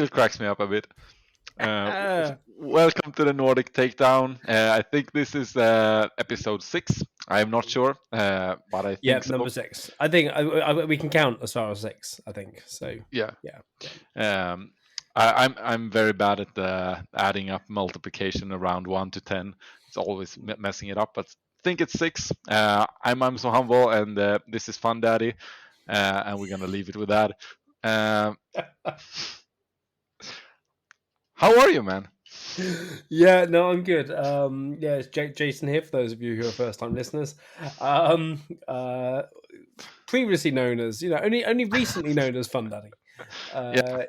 still cracks me up a bit. Welcome to the Nordic Takedown. I think this is episode 6. I am not sure, but I think so. Number 6. I think we can count as far as 6. I think so. Yeah. I'm very bad at adding up multiplication around 1 to 10. It's always messing it up, but I think it's 6. I'm so humble, and this is Fun Daddy, and we're gonna leave it with that. How are you, man? Yeah, no, I'm good. It's Jason here, for those of you who are first-time listeners. Previously known as, only recently known as Fun Daddy. I'm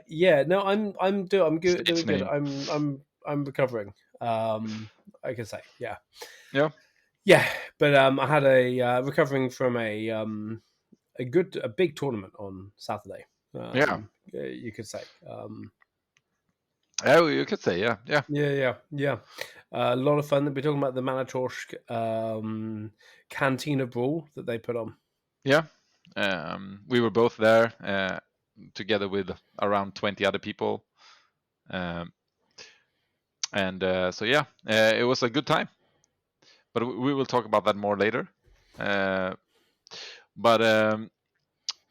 good. Doing good. I'm recovering. I can say, yeah. But I had recovering from a big tournament on Saturday. You could say. Yeah, you could say, yeah. A lot of fun. We're talking about the Manatorsk Cantina Brawl that they put on. Yeah, we were both there together with around 20 other people, it was a good time. But we will talk about that more later.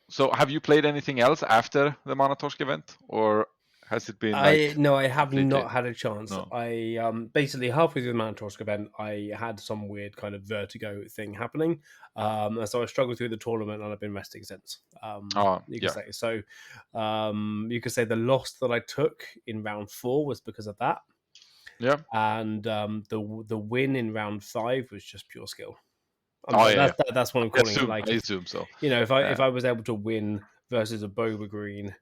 So, have you played anything else after the Manatorsk event, or has it been? No, I have not had a chance. No. I basically halfway through the Manatorsk event, I had some weird kind of vertigo thing happening, so I struggled through the tournament, and I've been resting since. You could say so. You could say the loss that I took in round 4 was because of that. Yeah, and the win in round 5 was just pure skill. That's what I'm calling it. Like, I assume so. If I was able to win versus a Boba Green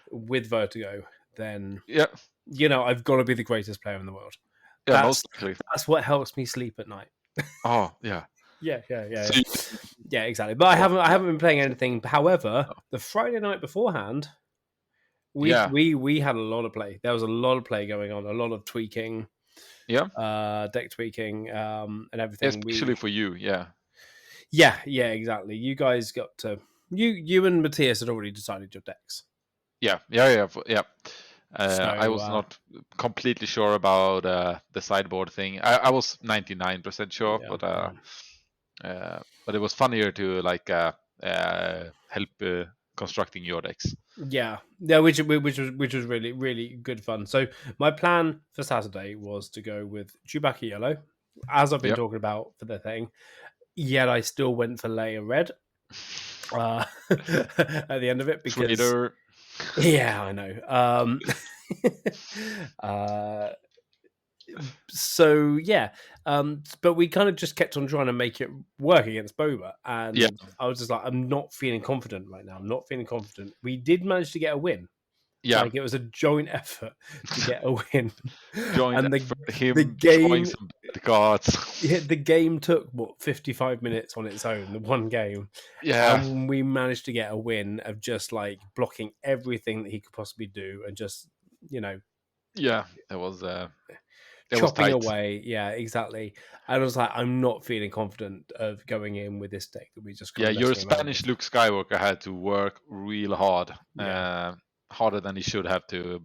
with vertigo, then I've got to be the greatest player in the world. Yeah, most likely. That's what helps me sleep at night. Oh yeah. Yeah, exactly. But I haven't been playing anything. However, the Friday night beforehand, we had a lot of play. There was a lot of play going on, a lot of tweaking. Deck tweaking, and everything. Especially for you, Yeah, exactly. You guys got to you and Matthias had already decided your decks. Yeah. I was not completely sure about the sideboard thing. I was 99% sure, but it was funnier to help constructing your decks. Yeah, which was really, really good fun. So my plan for Saturday was to go with Chewbacca yellow, as I've been talking about for the thing. Yet I still went for Leia red at the end of it because Trader. Yeah, I know. But we kind of just kept on trying to make it work against Boba, and I was just like, I'm not feeling confident right now. I'm not feeling confident. We did manage to get a win. Yeah, like it was a joint effort to get a win. The game, some cards. Yeah, the game took 55 minutes on its own. The one game, and we managed to get a win of just like blocking everything that he could possibly do, and just that was. Chopping away, yeah, exactly. And I was like, I'm not feeling confident of going in with this deck that we just. Your Spanish Luke Skywalker had to work real hard, harder than he should have to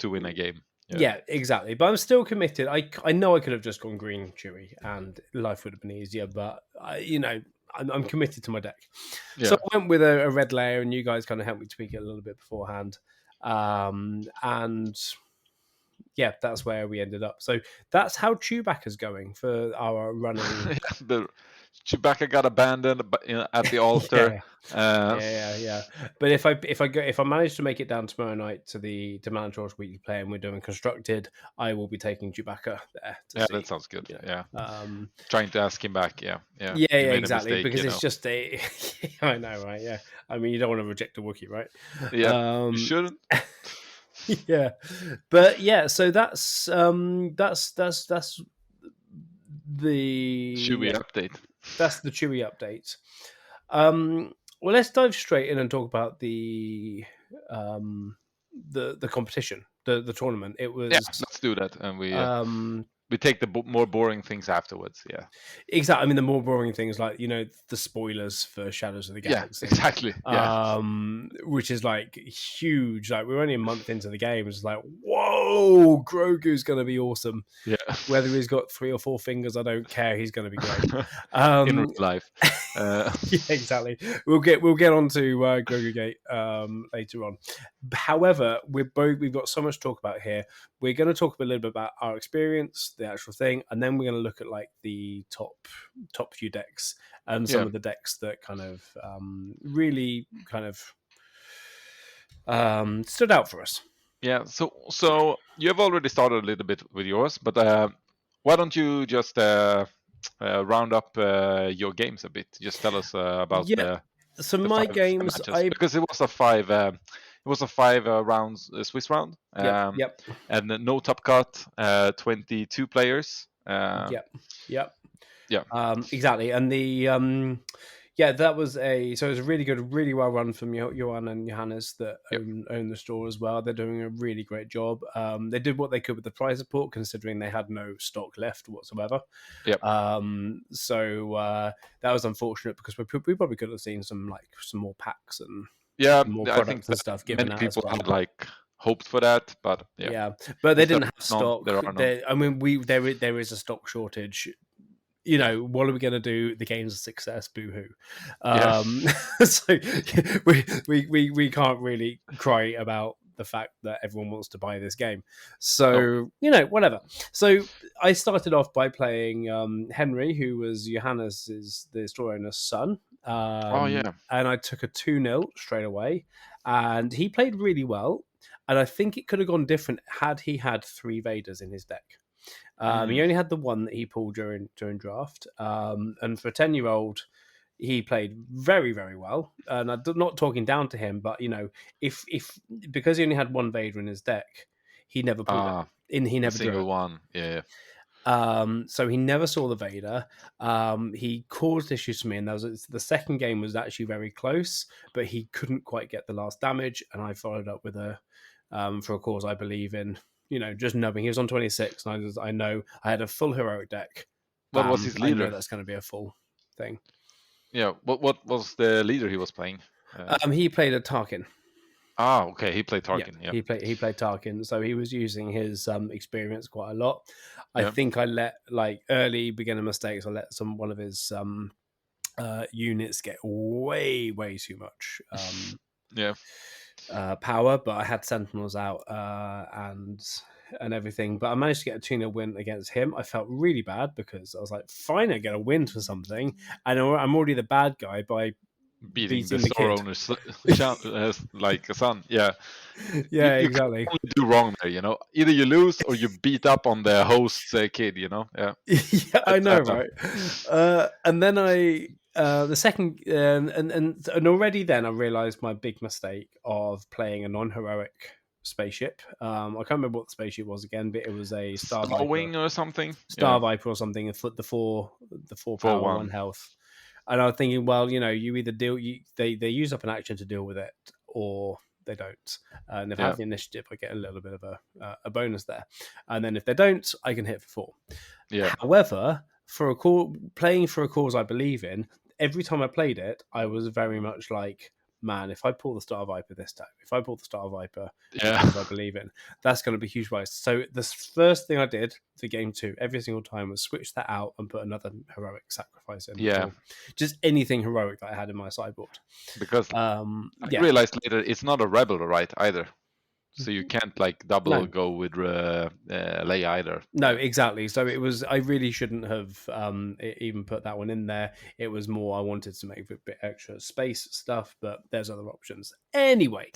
win a game. Yeah, exactly. But I'm still committed. I know I could have just gone green Chewie, and life would have been easier. But I'm committed to my deck. Yeah. So I went with a red layer, and you guys kind of helped me tweak it a little bit beforehand, and. Yeah, that's where we ended up. So that's how Chewbacca's going for our running. The Chewbacca got abandoned at the altar. Yeah. But if I manage to make it down tomorrow night to Manatorsk weekly play, and we're doing constructed, I will be taking Chewbacca there. That sounds good. Yeah. Trying to ask him back. Yeah, exactly. Because it's just a. I know, right? Yeah. I mean, you don't want to reject a Wookiee, right? Yeah. You shouldn't. Yeah, but so that's the Chewie update. That's the Chewie update. Well, let's dive straight in and talk about the competition, the tournament. It was let's do that, and we we take the more boring things afterwards. Yeah. Exactly. I mean, the more boring things, like, you know, the spoilers for Shadows of the Yeah. Galaxy, Exactly. Yeah. which is like huge. Like, we're only a month into the game. It's like, whoa, Grogu's going to be awesome. Yeah. Whether he's got 3 or 4 fingers, I don't care. He's going to be great. In real life. Yeah, exactly. We'll get on to Grogu Gate later on. However, we've got so much to talk about here. We're going to talk a little bit about our experience, the actual thing, and then we're going to look at like the top few decks and some of the decks that kind of really kind of stood out for us. Yeah. So you have already started a little bit with yours, but why don't you just round up your games a bit? Just tell us about So the my 5 games, matches, because it was a 5. It was a 5 rounds Swiss round. Yep. And no top cut. 22 players. Yep. Yeah. Exactly. And the that was it was a really good, really well run from Johan and Johannes that own the store as well. They're doing a really great job. They did what they could with the prize support, considering they had no stock left whatsoever. Yep. So that was unfortunate, because we probably could have seen some more packs and more I think products and stuff given many out people as well. had like hoped for that, but but they didn't have stock. There are none. I mean, there is a stock shortage. You know, what are we going to do? The game's a success, boo-hoo. So we can't really cry about the fact that everyone wants to buy this game. So, you know, whatever. So I started off by playing Henry, who was Johannes' the store owner's son. And I took a 2-0 straight away. And he played really well. And I think it could have gone different had he had 3 Vaders in his deck. He only had the one that he pulled during draft, and for a 10-year-old, he played very, very well. And I'm not talking down to him, but you know, if because he only had 1 Vader in his deck, he never pulled it. He never single drew it. one. Yeah. So he never saw the Vader. He caused issues for me, and the second game was actually very close, but he couldn't quite get the last damage, and I followed up with a for a cause I believe in. You know, just knowing he was on 26, and I know I had a full heroic deck. What was his leader? I know that's going to be a full thing. Yeah. What was the leader he was playing? He played a Tarkin. Okay. He played Tarkin. Yeah. He played Tarkin, so he was using his experience quite a lot. I think I let early beginner mistakes. I let one of his units get way too much. Power, but I had Sentinels out and everything. But I managed to get a 2-0 win against him. I felt really bad because I was like, fine, I get a win for something. And I'm already the bad guy by beating the store owner's like a son. Yeah. Yeah, you exactly. Can't do wrong there, you know. Either you lose or you beat up on the host's kid, you know. Yeah. Yeah, I know, right? And then the second and already then I realized my big mistake of playing a non-heroic spaceship. I can't remember what the spaceship was again, but it was a Star Viper Wing or something. Viper or something. The four power, 1 health. And I was thinking, well, you know, you either they use up an action to deal with it, or they don't. And if I have the initiative, I get a little bit of a bonus there. And then if they don't, I can hit for 4. Yeah. However, playing for a cause I believe in, every time I played it, I was very much like, man, if I pull the Star Viper this time, if I pull the Star Viper, because I believe in, that's going to be huge price. So the first thing I did for game 2, every single time, was switch that out and put another heroic sacrifice in. Yeah. Just anything heroic that I had in my sideboard. Because I realized later it's not a rebel, right, either. So you can't double go with Leia either. No, exactly. So it was. I really shouldn't have even put that one in there. It was more I wanted to make a bit extra space stuff, but there's other options. Anyway,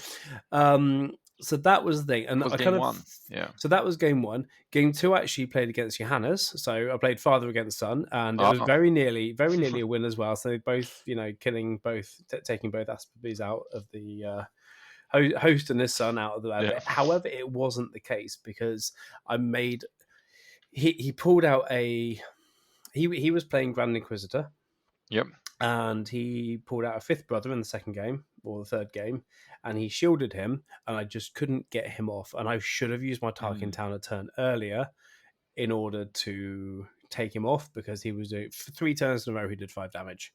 so that was the thing, and I kind of 1. Yeah. So that was game 1. Game 2 actually played against Johannes. So I played father against son, and it was very nearly a win as well. So they both, you know, killing both, taking both Asperby's out of the. Host and his son out of the bit. However, it wasn't the case because I made he pulled out he was playing Grand Inquisitor. Yep. And he pulled out a 5th brother in the second game or the third game, and he shielded him, and I just couldn't get him off. And I should have used my Tarkin Town a turn earlier in order to take him off, because he was doing, for 3 turns in a row he did 5 damage.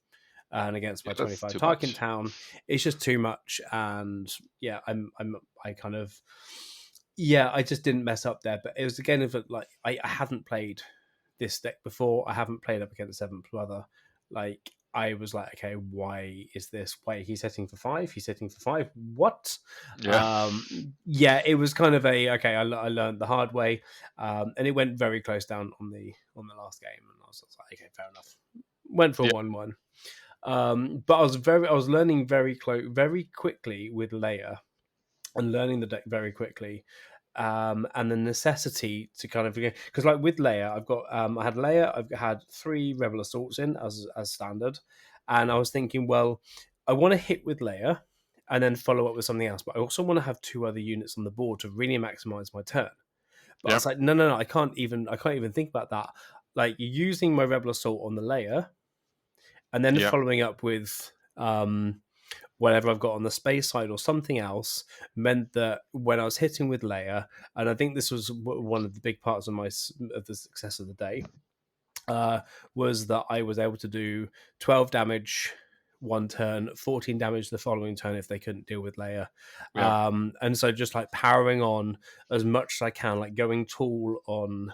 And against my 25 target town, it's just too much. And yeah, I kind of, yeah, I just didn't mess up there. But it was again of like I hadn't played this deck before. I haven't played up against 7th brother. Like I was like, okay, why is this? Wait, he's hitting for 5. He's hitting for 5. What? Yeah, it was kind of a okay. I learned the hard way, and it went very close down on the last game, and I was like, okay, fair enough. Went for 1-1. But I was learning very quickly with Leia, and learning the deck very quickly, and the necessity to kind of, because like with Leia, I've got I had Leia, I've had 3 Rebel Assaults in as standard, and I was thinking, well, I want to hit with Leia and then follow up with something else, but I also want to have 2 other units on the board to really maximize my turn. But I was like, no, I can't even think about that. Like using my Rebel Assault on the Leia, and then following up with whatever I've got on the space side or something else, meant that when I was hitting with Leia, and I think this was one of the big parts of the success of the day, was that I was able to do 12 damage one turn, 14 damage the following turn if they couldn't deal with Leia. And so just like powering on as much as I can, like going tall on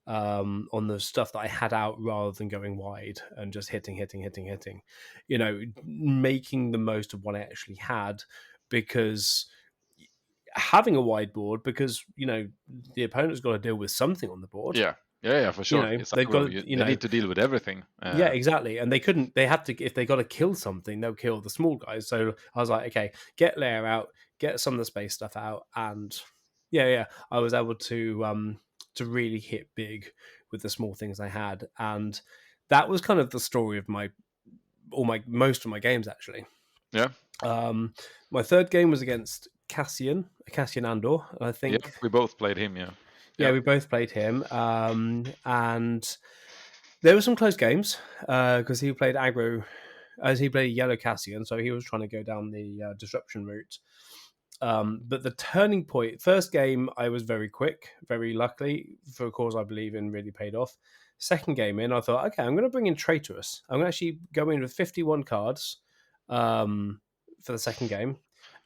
the stuff that I had out rather than going wide and just hitting, making the most of what I actually had, because having a wide board, because, the opponent's got to deal with something on the board. Yeah, for sure. They've got they need to deal with everything. Yeah, exactly. And they had to, if they got to kill something, they'll kill the small guys. So I was like, okay, get Leia out, get some of the space stuff out. And I was able to really hit big with the small things I had. And that was kind of the story of most of my games, actually. Yeah. My third game was against Cassian Andor. I think we both played him. Yeah, we both played him. And there were some close games because he played aggro, as he played Yellow Cassian, so he was trying to go down the disruption route. But the turning point, first game, I was very quick, very luckily, for a cause I believe in, really paid off. Second game in, I thought, okay, I'm going to bring in Traitorous. I'm going to actually go in with 51 cards for the second game.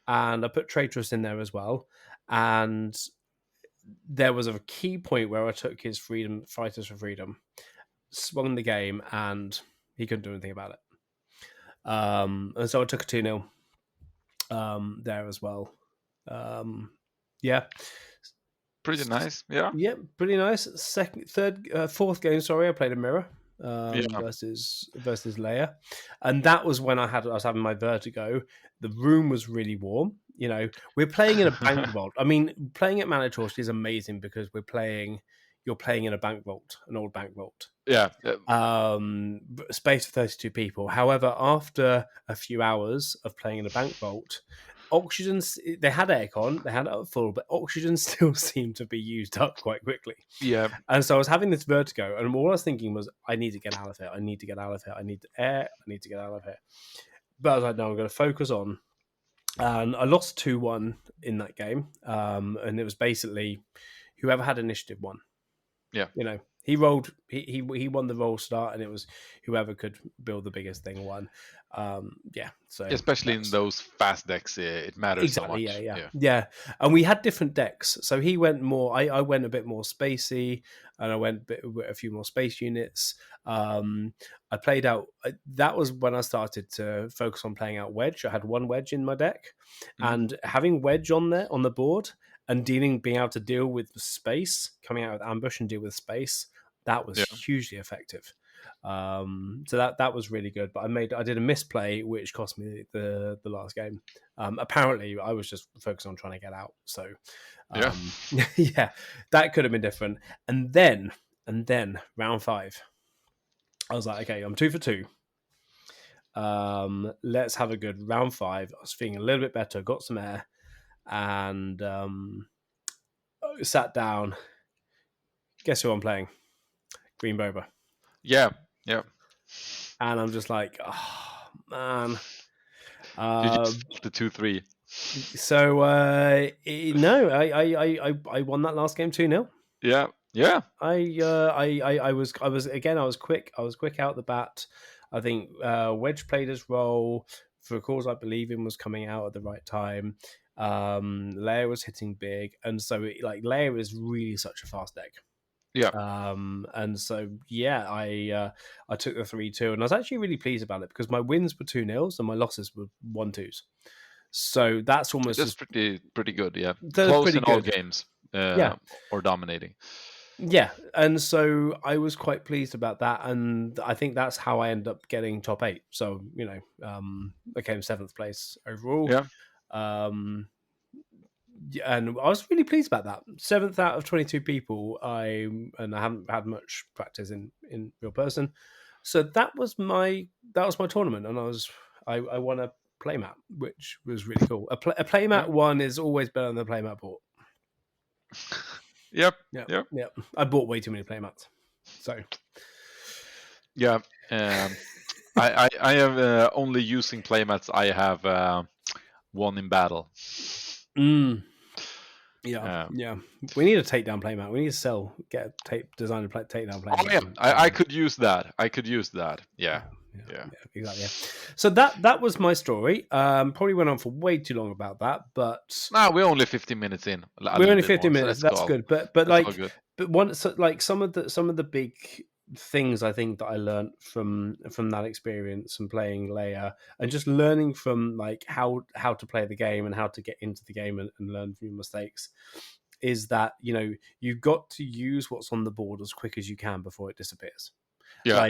And I put Traitorous in there as well. And there was a key point where I took his Fighters for Freedom, swung the game, and he couldn't do anything about it. And so I took a 2-0 there as well. Pretty nice. Yeah, pretty nice. Fourth game, I played a mirror versus Leia, and that was when I was having my vertigo. The room was really warm. We're playing in a bank vault. I mean, playing at Manatorsk is amazing because you're playing in a bank vault, an old bank vault. Yeah. Space for 32 people. However, after a few hours of playing in a bank vault, oxygen, they had aircon, they had it up full, but oxygen still seemed to be used up quite quickly. Yeah. And so I was having this vertigo, and all I was thinking was, I need to get out of here. I need to get out of here. I need air. I need to get out of here. But I was like, no, I'm going to focus on. And I lost 2-1 in that game. And it was basically whoever had initiative won. Yeah. He rolled. He won the roll start, and it was whoever could build the biggest thing won. So especially in those fast decks, it matters exactly, so much. Yeah. And we had different decks. So he went more. I went a bit more spacey, and I went a few more space units. I played out. That was when I started to focus on playing out wedge. I had 1 wedge in my deck, and having wedge on the board. And being able to deal with space, coming out with ambush and deal with space, that was hugely effective. So that was really good. But I did a misplay which cost me the last game. Apparently, I was just focused on trying to get out. So that could have been different. And then round 5, I was like, okay, I'm 2 for 2. Let's have a good round 5. I was feeling a little bit better, got some air. And sat down. Guess who I'm playing? Green Boba. Yeah. And I'm just like, oh man. You just the 2-3. So no, I won that last game 2-0. Yeah. Yeah. I was quick. I was quick out the bat. I think Wedge played his role for a cause I believe in was coming out at the right time. Leia was hitting big, and so Leia is really such a fast deck. Yeah. And so I took the 3-2, and I was actually really pleased about it because my wins were 2-0s and my losses were 1-2s. So that's almost That's pretty good. Yeah, that was close pretty in all good. games. Yeah. Or dominating. Yeah, and so I was quite pleased about that, and I think that's how I ended up getting top 8. So I came 7th place overall. Yeah. And I was really pleased about that. 7th out of 22 people. I haven't had much practice in real person, so that was my tournament, and I won a playmat, which was really cool. A playmat one is always better than the playmat bought. Yep. I bought way too many playmats, so yeah. I have only using playmats I have won in battle. Yeah. We need a takedown playmat. We need to get a design a takedown playmat. Oh yeah, I could use that. Yeah. Exactly. Yeah. So that was my story. Probably went on for way too long about that, but we're only 15 minutes in. We're only 15 minutes. So that's good. But good. Some of the big things I think that I learned from that experience and playing Leia, and just learning from how to play the game and how to get into the game and learn from your mistakes, is that you've got to use what's on the board as quick as you can before it disappears. Yeah.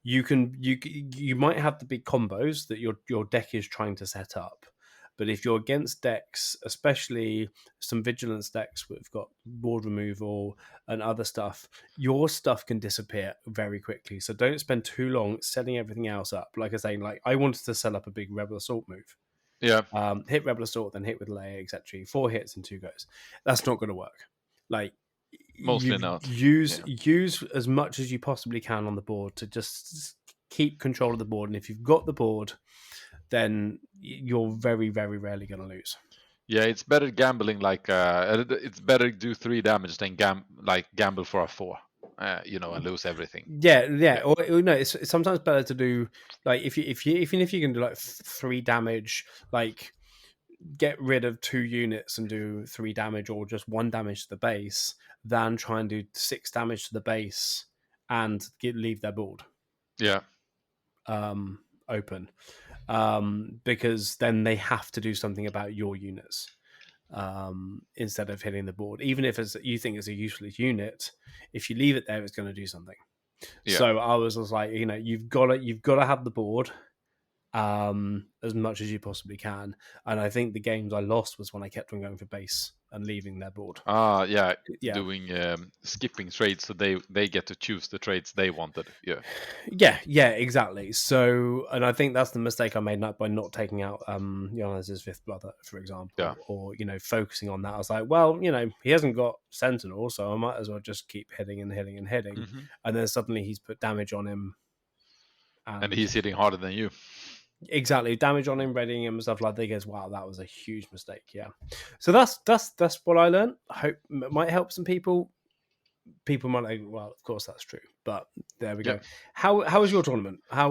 You might have the big combos that your deck is trying to set up, but if you're against decks, especially some vigilance decks that have got board removal and other stuff, your stuff can disappear very quickly. So don't spend too long setting everything else up. Like I say, I wanted to set up a big Rebel Assault move. Yeah. Hit Rebel Assault, then hit with Leia, etc. 4 hits and 2 goes. That's not going to work. Mostly not. Use as much as you possibly can on the board to just keep control of the board. And if you've got the board, then you're very, very rarely going to lose. Yeah, it's better gambling it's better to do 3 damage than gamble for a 4, and lose everything. Yeah. Or no, it's sometimes better to do if you can do 3 damage, get rid of 2 units and do 3 damage or just 1 damage to the base, than try and do 6 damage to the base and leave their board. Yeah. Open. Because then they have to do something about your units instead of hitting the board. Even if you think it's a useless unit, if you leave it there, it's going to do something. Yeah. So I was just like, you've got to have the board as much as you possibly can. And I think the games I lost was when I kept on going for base and leaving their board. Yeah. Doing skipping trades, so they get to choose the trades they wanted. Yeah, exactly. So, and I think that's the mistake I made by not taking out Jonas' 5th brother, for example, or focusing on that. I was like, well, he hasn't got Sentinel, so I might as well just keep hitting and hitting and hitting. Mm-hmm. And then suddenly he's put damage on him, and he's hitting harder than you. Exactly, damage on him, readying him and stuff like that. He goes, wow, that was a huge mistake. Yeah, so that's what I learned. I hope it might help some people. People might like, well, of course that's true, but there we go. How was your tournament? How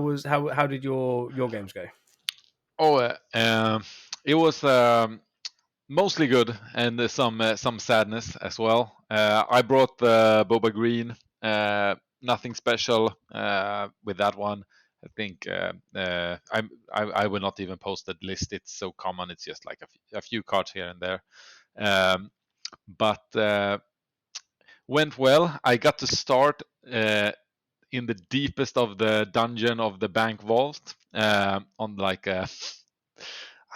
did your games go? It was mostly good and some sadness as well. I brought the Boba Green. Nothing special with that one. I think I will not even post that list. It's so common. It's just a few cards here and there. But went well. I got to start in the deepest of the dungeon of the bank vault on I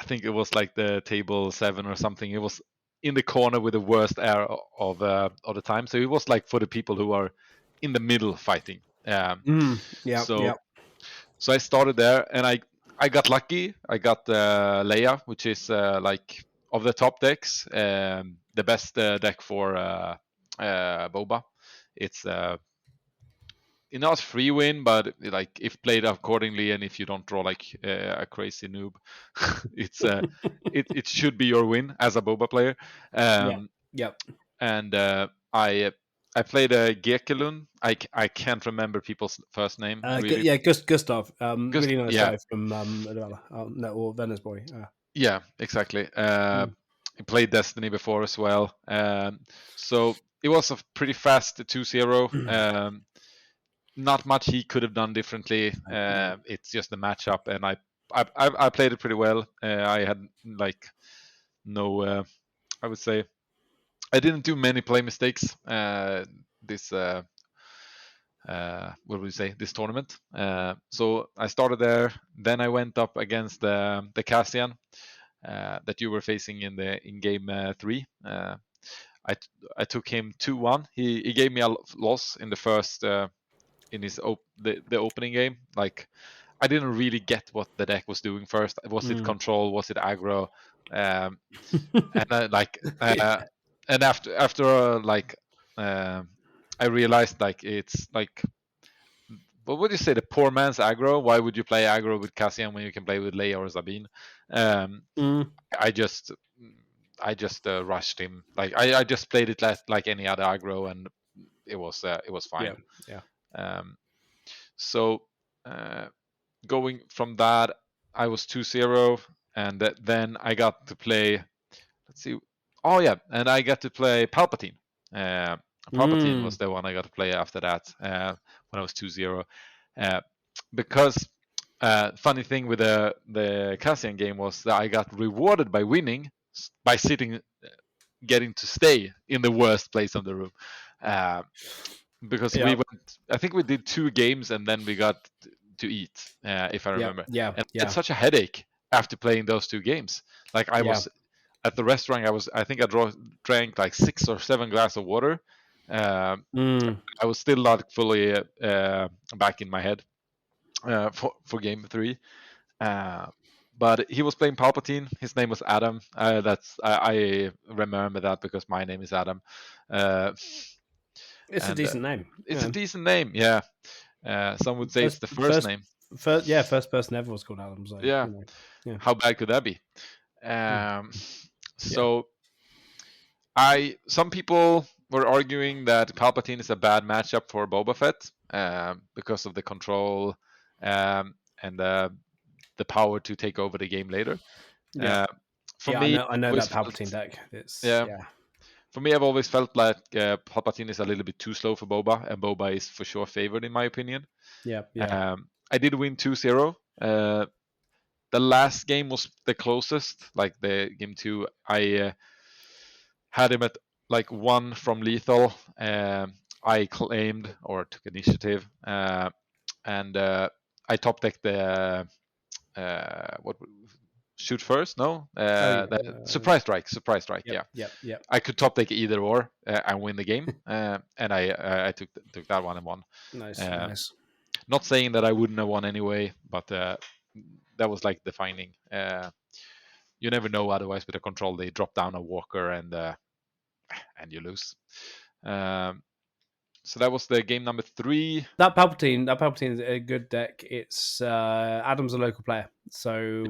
think it was the table 7 or something. It was in the corner with the worst air of the time. So it was for the people who are in the middle fighting. So I started there, and I got lucky. I got Leia, which is of the top decks, the best deck for Boba. It's not free win, but if played accordingly, and if you don't draw a crazy noob, it's it should be your win as a Boba player. Yep. And I I played Gekelund. I can't remember people's first name really. Yeah, Gustav, Just really nice yeah, guy from no, or Venice boy. yeah, exactly. He played Destiny before as well. So it was a pretty fast 2-0. Not much he could have done differently. No. It's just the matchup, and I played it pretty well. I had like no, I would say I didn't do many play mistakes. This what would you say, this tournament. So I started there. Then I went up against the Cassian that you were facing in game 3. I took him 2-1. He gave me a loss in the first in his the opening game. Like I didn't really get what the deck was doing first. Was it control? Was it aggro? And and after I realized like it's like, what would you say, the poor man's aggro? Why would you play aggro with Cassian when you can play with Leia or Sabine? I just rushed him. Like I just played it like any other aggro, and it was fine. Yeah. So going from that, I was 2-0, and then I got to play. Let's see. Oh yeah, and I got to play Palpatine. Palpatine was the one I got to play after that when I was 2-0. Because funny thing with the Cassian game was that I got rewarded by winning by getting to stay in the worst place of the room. Because we went, I think we did 2 games and then we got to eat, if I remember. Yeah. And it's such a headache after playing those 2 games. Like I was at the restaurant, I think I drank like 6 or 7 glasses of water. I was still not fully back in my head for game 3. But he was playing Palpatine. His name was Adam. I remember that because my name is Adam. It's a decent name. It's a decent name, yeah. Some would say it's the first name. First person ever was called Adam. So, yeah. How bad could that be? So some people were arguing that Palpatine is a bad matchup for Boba Fett because of the control and the power to take over the game later. For me, I know that Palpatine deck. It's For me, I've always felt like Palpatine is a little bit too slow for Boba, and Boba is for sure favored in my opinion. I did win 2-0. The last game was the closest, like the game 2. I had him at like 1 from lethal. I claimed or took initiative, and I top decked the what shoot first? No, surprise strike. Yeah. I could top deck either or and win the game, and I took that one and won. Nice. Not saying that I wouldn't have won anyway, but that was like defining. You never know. Otherwise, with a control, they drop down a walker and you lose. So that was the game number 3. That Palpatine is a good deck. It's Adam's a local player, so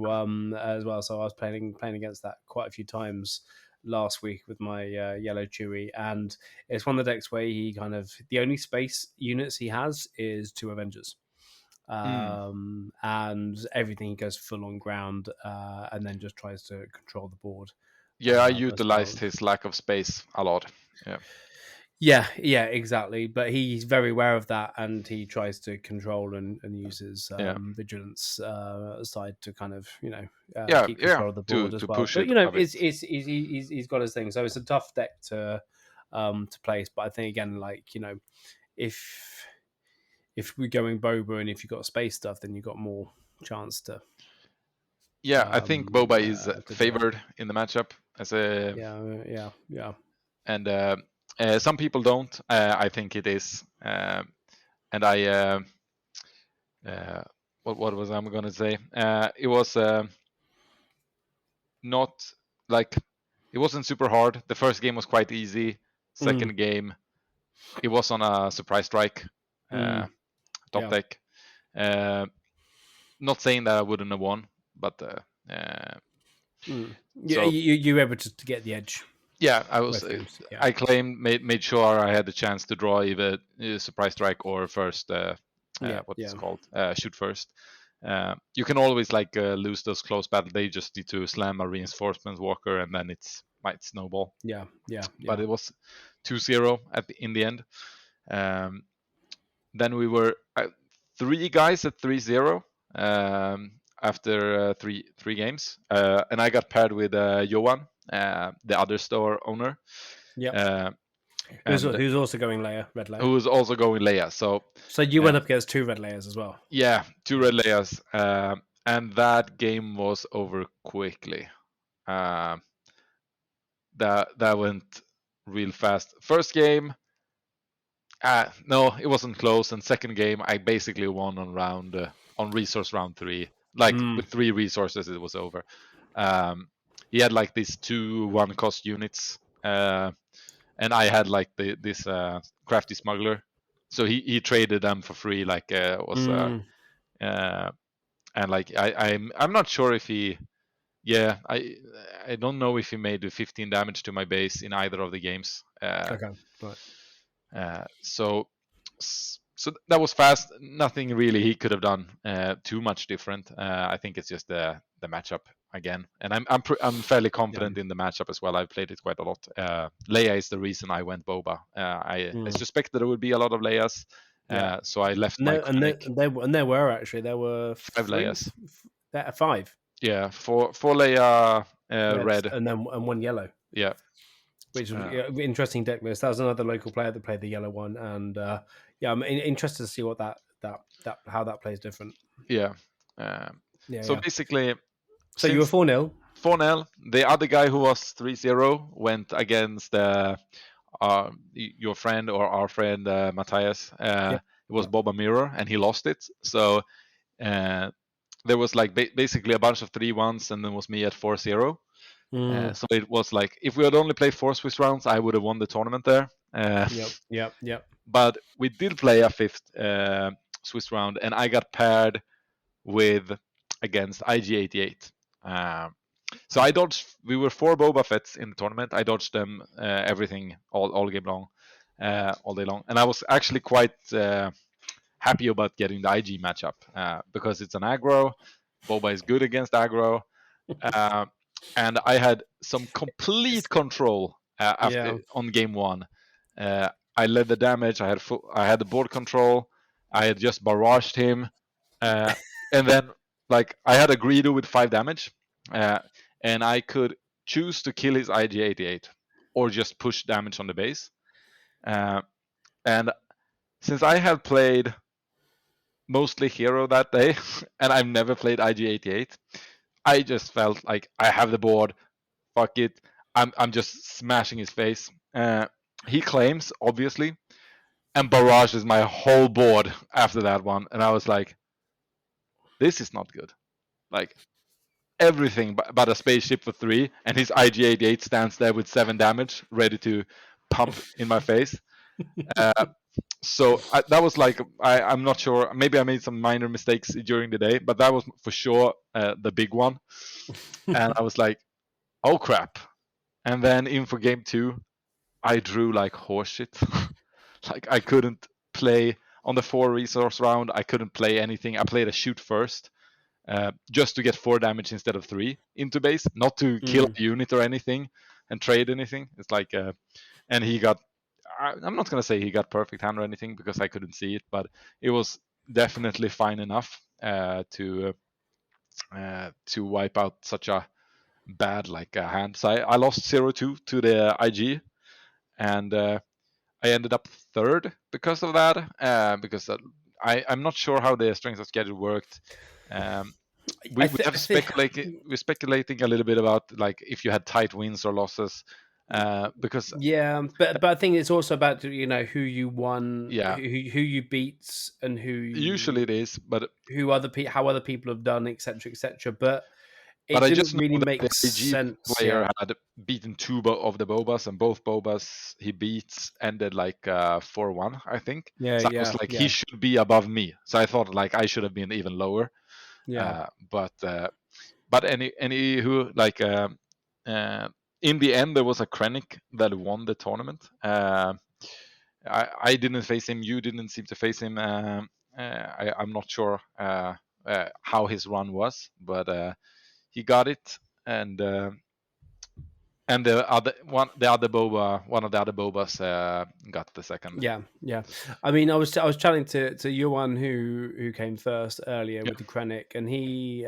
as well. So I was playing against that quite a few times last week with my yellow Chewie, and it's one of the decks where he kind of, the only space units he has is 2 Avengers. And everything he goes full on ground, and then just tries to control the board. Yeah, I utilized his lack of space a lot. Yeah, exactly. But he's very aware of that, and he tries to control and uses vigilance side to kind of keep control of the board as well. But he's got his thing, so it's a tough deck to place. But I think again, like if we're going Boba and if you've got space stuff, then you've got more chance to. Yeah, I think Boba is favored in the matchup as a. Yeah. And some people don't. I think it is. And I. What was I'm gonna say? It was not like, it wasn't super hard. The first game was quite easy. Second game, it was on a surprise strike. Top deck. Not saying that I wouldn't have won, but you were able to get the edge. Yeah, I was. Both games. Yeah. I claimed, made sure I had the chance to draw either surprise strike or first. What it's called, shoot first. You can always like lose those close battles. They just need to slam a reinforcement walker, and then it might snowball. Yeah. But it was 2-0 in the end. Then we were 3 guys at 3-0 after three games, and I got paired with Johan, the other store owner. Yeah. Who's also going Leia, red Leia. Who was also going Leia. So you went up against 2 red Leias as well. Yeah, 2 red Leias, and that game was over quickly. That went real fast. First game, no, it wasn't close. And second game, I basically won on resource round 3. Like with 3 resources, it was over. He had like these 2 1-cost units, and I had like this crafty smuggler. So he traded them for free. Like and like I'm not sure if he. Yeah, I don't know if he made 15 damage to my base in either of the games. Okay, right. So that was fast. Nothing really he could have done too much different. I think it's just the matchup again, and I'm fairly confident in the matchup as well. I've played it quite a lot. Leia is the reason I went Boba. I suspected there would be a lot of Leias, so I left my Krennic. And there were 5 Leias. 5. Yeah, 4 Leia red, and 1 yellow. Yeah, which was interesting deck list. That was another local player that played the yellow one, and I'm interested to see what how that plays different. Yeah. Basically, so you were 4-0. 4-0. The other guy who was 3-0 went against your friend or our friend Matthias. It was Boba Mirror, and he lost it. So there was like basically a bunch of 3-1s, and then was me at 4-0. So it was like, if we had only played 4 Swiss rounds, I would have won the tournament there. Yep. But we did play a 5th Swiss round, and I got paired against IG88. So I dodged. We were 4 Boba Fetts in the tournament. I dodged them everything all game long, all day long, and I was actually quite happy about getting the IG matchup because it's an aggro. Boba is good against aggro, and I had some complete control on game 1. I led the damage. I had the board control. I had just barraged him, and then like I had a Greedo with 5 damage, and I could choose to kill his IG88 or just push damage on the base. And since I had played mostly hero that day, and I've never played IG88, I just felt like I have the board. Fuck it. I'm just smashing his face. He claims, obviously, and barrages my whole board after that one. And I was like, this is not good. Like, everything but a spaceship for 3, and his IG88 stands there with 7 damage, ready to pump in my face. So that was like, I'm not sure. Maybe I made some minor mistakes during the day, but that was for sure the big one. And I was like, oh crap. And then in for game 2, I drew like horseshit. Like I couldn't play on the 4 resource round. I couldn't play anything. I played a shoot first, just to get 4 damage instead of 3 into base, not to kill a unit or anything and trade anything. It's like, and he got. I'm not gonna say he got perfect hand or anything because I couldn't see it, but it was definitely fine enough to wipe out such a bad hand. So I lost 0-2 to the IG, and I ended up 3rd because of that. Because I'm not sure how the strength of schedule worked. We're speculating a little bit about like if you had tight wins or losses. Because but I think it's also about who you won, who you beat, and who usually it is, but how other people have done, etc., etc. But I just really know make that the sense. Player had beaten 2 of the Bobas, and both Bobas he beats ended like 4-1, I think. So I was like, he should be above me. So I thought like I should have been even lower. But anywho, like in the end, there was a Krennic that won the tournament. I didn't face him. You didn't seem to face him. I'm not sure how his run was, but he got it, and the other one, the other boba, one of the other bobas got the second. Yeah. I mean, I was chatting to Johan who came first earlier with the Krennic, and he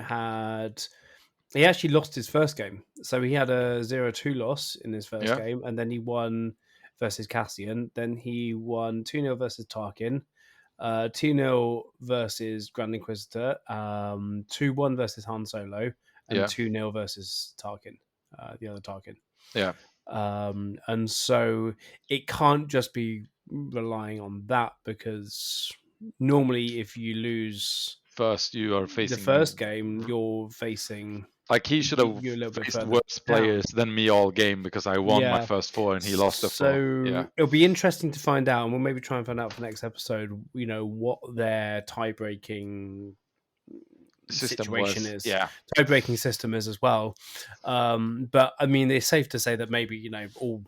actually lost his first game. So he had a 0-2 loss in his first game, and then he won versus Cassian. Then he won 2-0 versus Tarkin, 2-0 versus Grand Inquisitor, 2-1 versus Han Solo, and 2-0 versus Tarkin, the other Tarkin. Yeah. And so it can't just be relying on that, because normally if you lose first, you are facing the first game, you're facing, like, he should have faced worse players than me all game, because I won my first 4 and he lost the 4. So it'll be interesting to find out, and we'll maybe try and find out for next episode, what their tie-breaking situation is. Tie-breaking system is as well. But I mean, it's safe to say that maybe all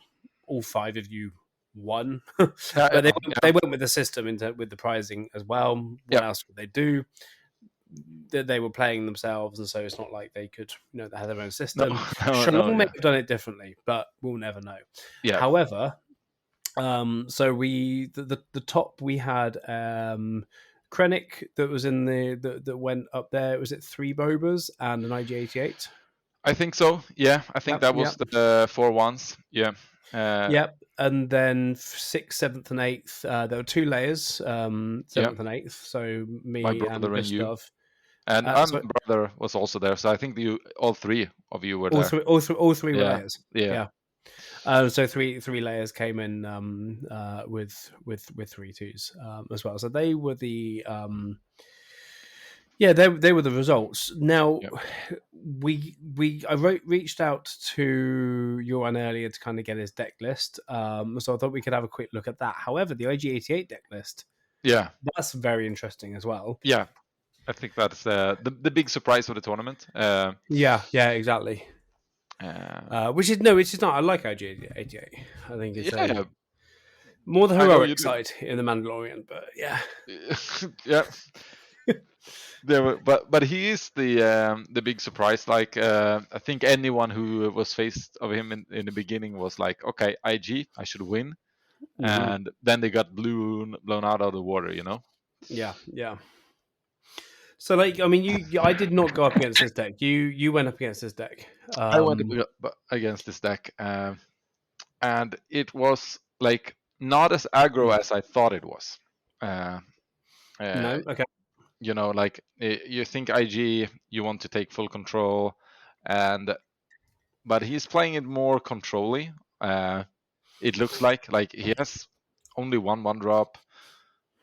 5 of you won, but they went with the system with the prizing as well. What else could they do? They were playing themselves, and so it's not like they could, they had their own system. Shalom may have done it differently, but we'll never know. However, so the top, we had Krennic that was in that went up there. Was it 3 bobas and an IG-88? I think so. Yeah, I think that was the 4 ones. Yeah. And then 6th, 7th, and 8th. There were 2 layers, 7th and 8th. So me and Gustav. And my brother was also there, so I think all 3 of you were there. All three were layers. Yeah. So three layers came in with 3 twos as well. So they were the they were the results. Now I reached out to Johan earlier to kind of get his deck list. So I thought we could have a quick look at that. However, the IG-88 deck list, that's very interesting as well. Yeah. I think that's the big surprise of the tournament. Exactly. Which is not. I like IG-88. I think it's more the heroic side in the Mandalorian, but but he is the big surprise. Like, I think anyone who was faced of him in the beginning was like, okay, IG, I should win, and then they got blown out of the water. Yeah. So, like, I mean, I did not go up against this deck. You went up against this deck. I went up against this deck, and it was like not as aggro as I thought it was. No, okay. Like, you think IG, you want to take full control, but he's playing it more controlly. It looks like he has only 1 drop,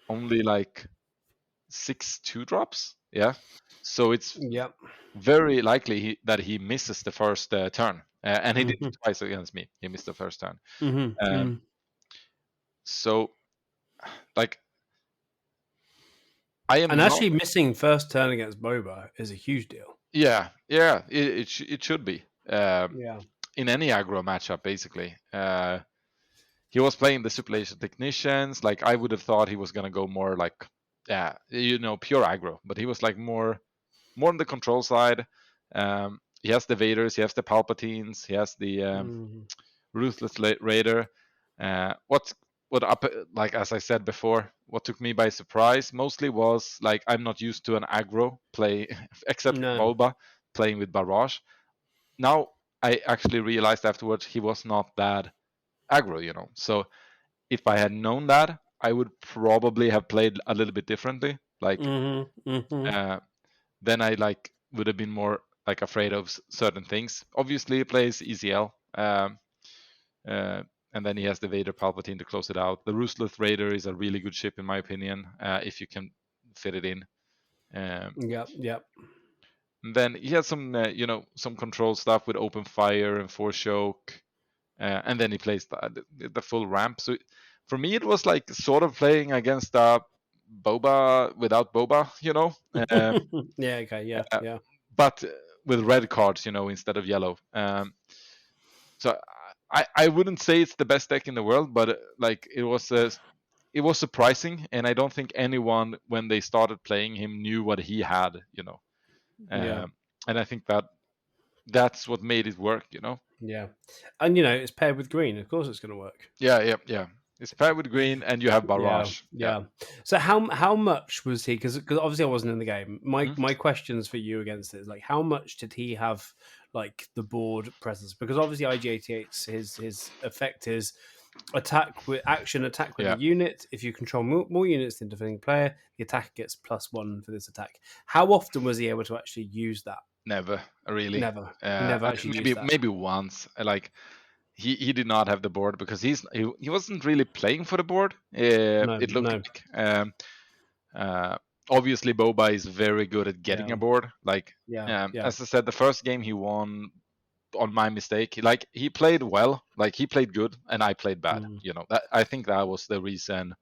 only like 6 2-drops. Yeah, so it's very likely that he misses the first turn, and he did it twice against me. He missed the first turn. So, like, I am actually missing first turn against Boba is a huge deal. Yeah, it should be. In any aggro matchup, basically. He was playing the Superlaser Technicians. Like, I would have thought he was gonna go more like, pure aggro, but he was like more on the control side. He has the Vaders, he has the Palpatines, he has the Ruthless Raider. What up, like, as I said before, what took me by surprise mostly was, like, I'm not used to an aggro play except Boba playing with Barrage. Now I actually realized afterwards he was not that aggro, so if I had known that, I would probably have played a little bit differently. Like, then I would have been more like afraid of certain things. Obviously, he plays EZL, and then he has the Vader Palpatine to close it out. The Ruthless Raider is a really good ship, in my opinion, if you can fit it in. Yep. And then he has some, some control stuff with open fire and force choke, and then he plays the full ramp. So for me, it was like sort of playing against Boba without Boba, Yeah. But with red cards, instead of yellow. So I wouldn't say it's the best deck in the world, but like it was surprising, and I don't think anyone when they started playing him knew what he had, Yeah. And I think that's what made it work, Yeah. And it's paired with green. Of course it's going to work. Yeah. It's paired with green, and you have Yeah. barrage. Yeah. So how much was he? Because obviously I wasn't in the game. My questions for you against it is like, how much did he have like the board presence? Because obviously IG88's his effect is attack with Yeah. a unit. If you control more units than defending player, the attack gets +1 for this attack. How often was he able to actually use that? Never really. Never. Never actually maybe used that. maybe once. Like he did not have the board because he wasn't really playing for the board. It looked like. Obviously, Boba is very good at getting a board. Like, as I said, the first game he won on my mistake. Like he played well, like he played good, and I played bad. That I think that was the reason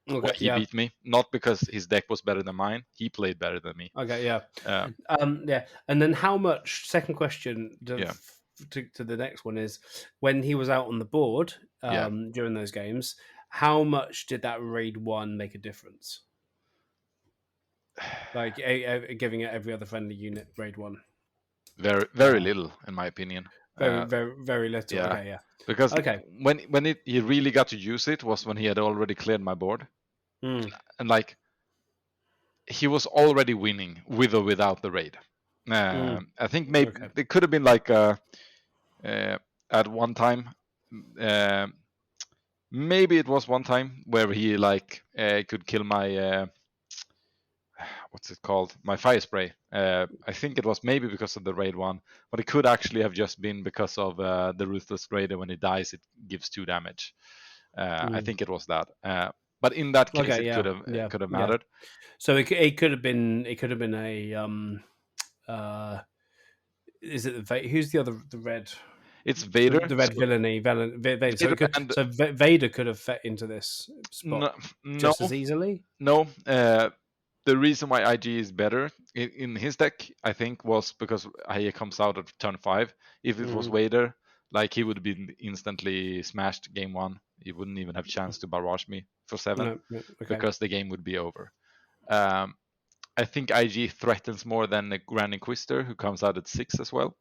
why he beat me. Not because his deck was better than mine. He played better than me. Okay, yeah. And then how much? Second question to the next one is when he was out on the board during those games. How much did that raid 1 make a difference? Like giving it every other friendly unit raid 1. Very little, in my opinion. Very little. Yeah. Okay, yeah. Because when he really got to use it was when he had already cleared my board, and like he was already winning with or without the raid. I think maybe it could have been like at one time. Maybe it was one time where he like could kill my what's it called? My fire spray. I think it was maybe because of the raid 1, but it could actually have just been because of the ruthless raider. When it dies, it gives 2 damage. I think it was that. But in that case, it could have mattered. So it could have been a is it who's the red? It's Vader. The red villainy. Vader. So Vader could have fit into this spot just as easily. No. The reason why IG is better in his deck, I think, was because he comes out at turn 5. If it was Vader, like he would have been instantly smashed game 1. He wouldn't even have a chance to barrage me for 7 because the game would be over. I think IG threatens more than the Grand Inquisitor, who comes out at 6 as well.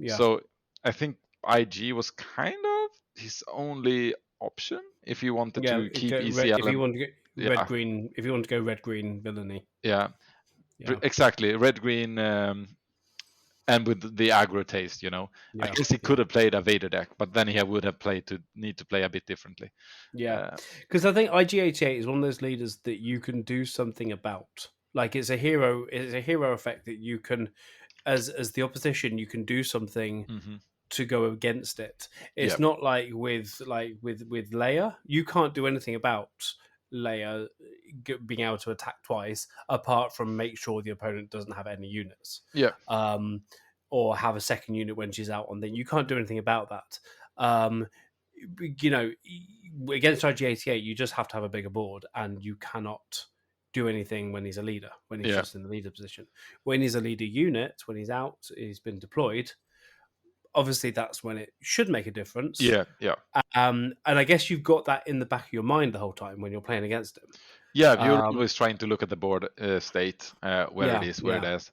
So I think IG was kind of his only option if you wanted to keep easy. If you want to get red green, if you want to go red green villainy. Yeah. Exactly. Red green, and with the aggro taste, I guess he could have played a Vader deck, but then he would have need to play a bit differently. Yeah, because I think IG88 is one of those leaders that you can do something about. Like it's a hero effect that you can, as the opposition, you can do something to go against it. It's not like with Leia, you can't do anything about Leia being able to attack twice, apart from make sure the opponent doesn't have any units. Or have a second unit when she's out on. Then you can't do anything about that. Against IG88, you just have to have a bigger board, and you cannot do anything when he's a leader, when he's just in the leader position. When he's a leader unit, when he's out, he's been deployed. Obviously, that's when it should make a difference. And I guess you've got that in the back of your mind the whole time when you're playing against him. Yeah, you're always trying to look at the board state, where it is, where it is.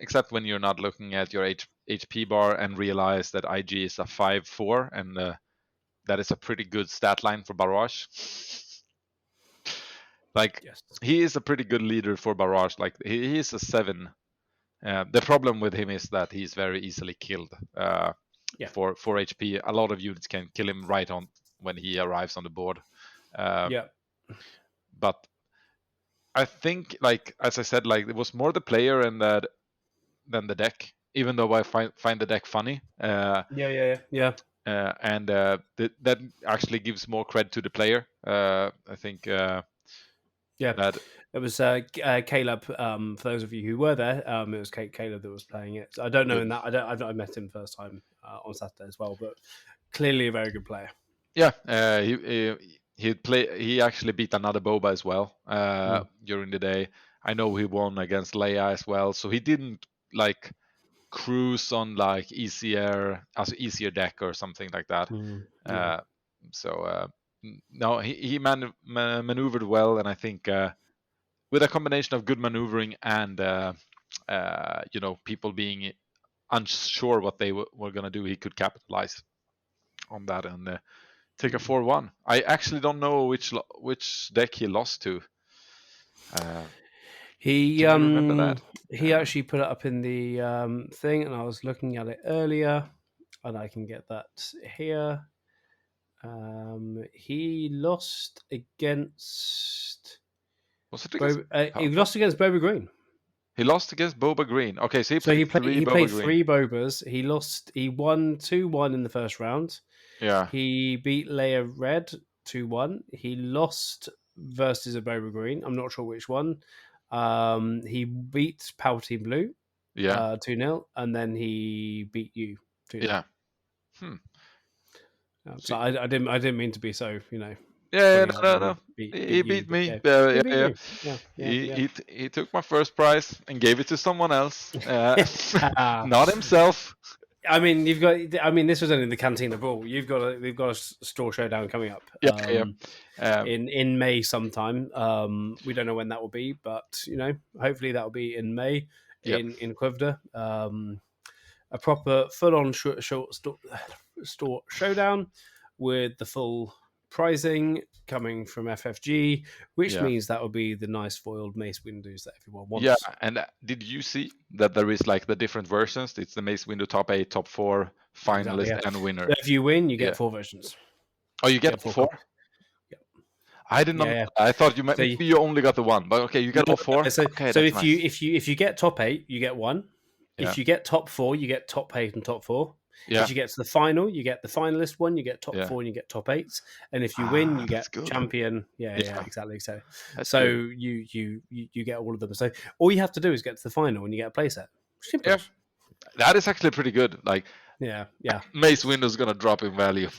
Except when you're not looking at your HP bar and realize that IG is a 5/4, and that is a pretty good stat line for barrage. Like he is a pretty good leader for barrage. Like he is a 7. The problem with him is that he's very easily killed. For HP, a lot of units can kill him right on when he arrives on the board. But I think, like as I said, like it was more the player and than the deck. Even though I find the deck funny. And that actually gives more cred to the player. I think. That it was Caleb. For those of you who were there, it was Caleb that was playing it. So I don't know in that. I met him first time on Saturday as well, but clearly a very good player. Yeah, he actually beat another Boba as well during the day. I know he won against Leia as well, so he didn't like cruise on like easier deck or something like that. Yeah. No, he maneuvered well, and I think with a combination of good maneuvering and people being unsure what they were going to do, he could capitalize on that and take a 4-1. I actually don't know which deck he lost to. He Can you remember that? he actually put it up in the thing, and I was looking at it earlier, and I can get that here. He lost against. Was it against? He lost against Boba Green. He lost against Boba Green. Okay, so He played Boba three Bobas. He won 2-1 in the first round. Yeah. He beat Leia Red 2-1. He lost versus a Boba Green. I'm not sure which one. He beat Palpatine Blue 2-0, and then he beat you 2-0. Yeah. So I didn't mean to be so, Yeah, no. He beat me. He took my first prize and gave it to someone else, not himself. I mean, this was only the Cantina Brawl. We've got a store showdown coming up. In May sometime. We don't know when that will be, but hopefully that will be in May in Skövde. A proper full-on short store showdown with the full pricing coming from FFG, which means that will be the nice foiled Mace Windows that everyone wants. Yeah, and did you see that there is like the different versions? It's the Mace Window top 8, top 4, finalist, and winner. So if you win, you get 4 versions. Oh, you get 4? Yeah. I didn't know. I thought you only got the 1, but okay, you get all 4. So if nice. you get top 8, you get 1. If you get top 4, you get top 8 and top 4. If you get to the final, you get the finalist one, you get top 4 and you get top 8s. And if you win, you get champion. Yeah, exactly. So you get all of them. So all you have to do is get to the final and you get a playset. Simple. Yeah. That is actually pretty good. Like yeah. Mace Window's gonna drop in value.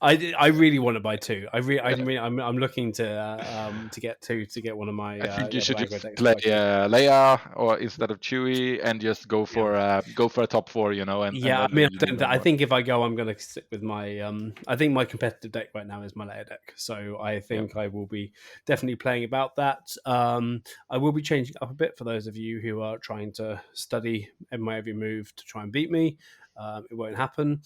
I really want to buy 2. I'm looking to get 2 to get one of my. I think you should just play Leia or instead of Chewie and just go for a top 4, And I think if I go, I'm going to stick with my. I think my competitive deck right now is my Leia deck, so I think I will be definitely playing about that. I will be changing up a bit for those of you who are trying to study my every move to try and beat me. It won't happen.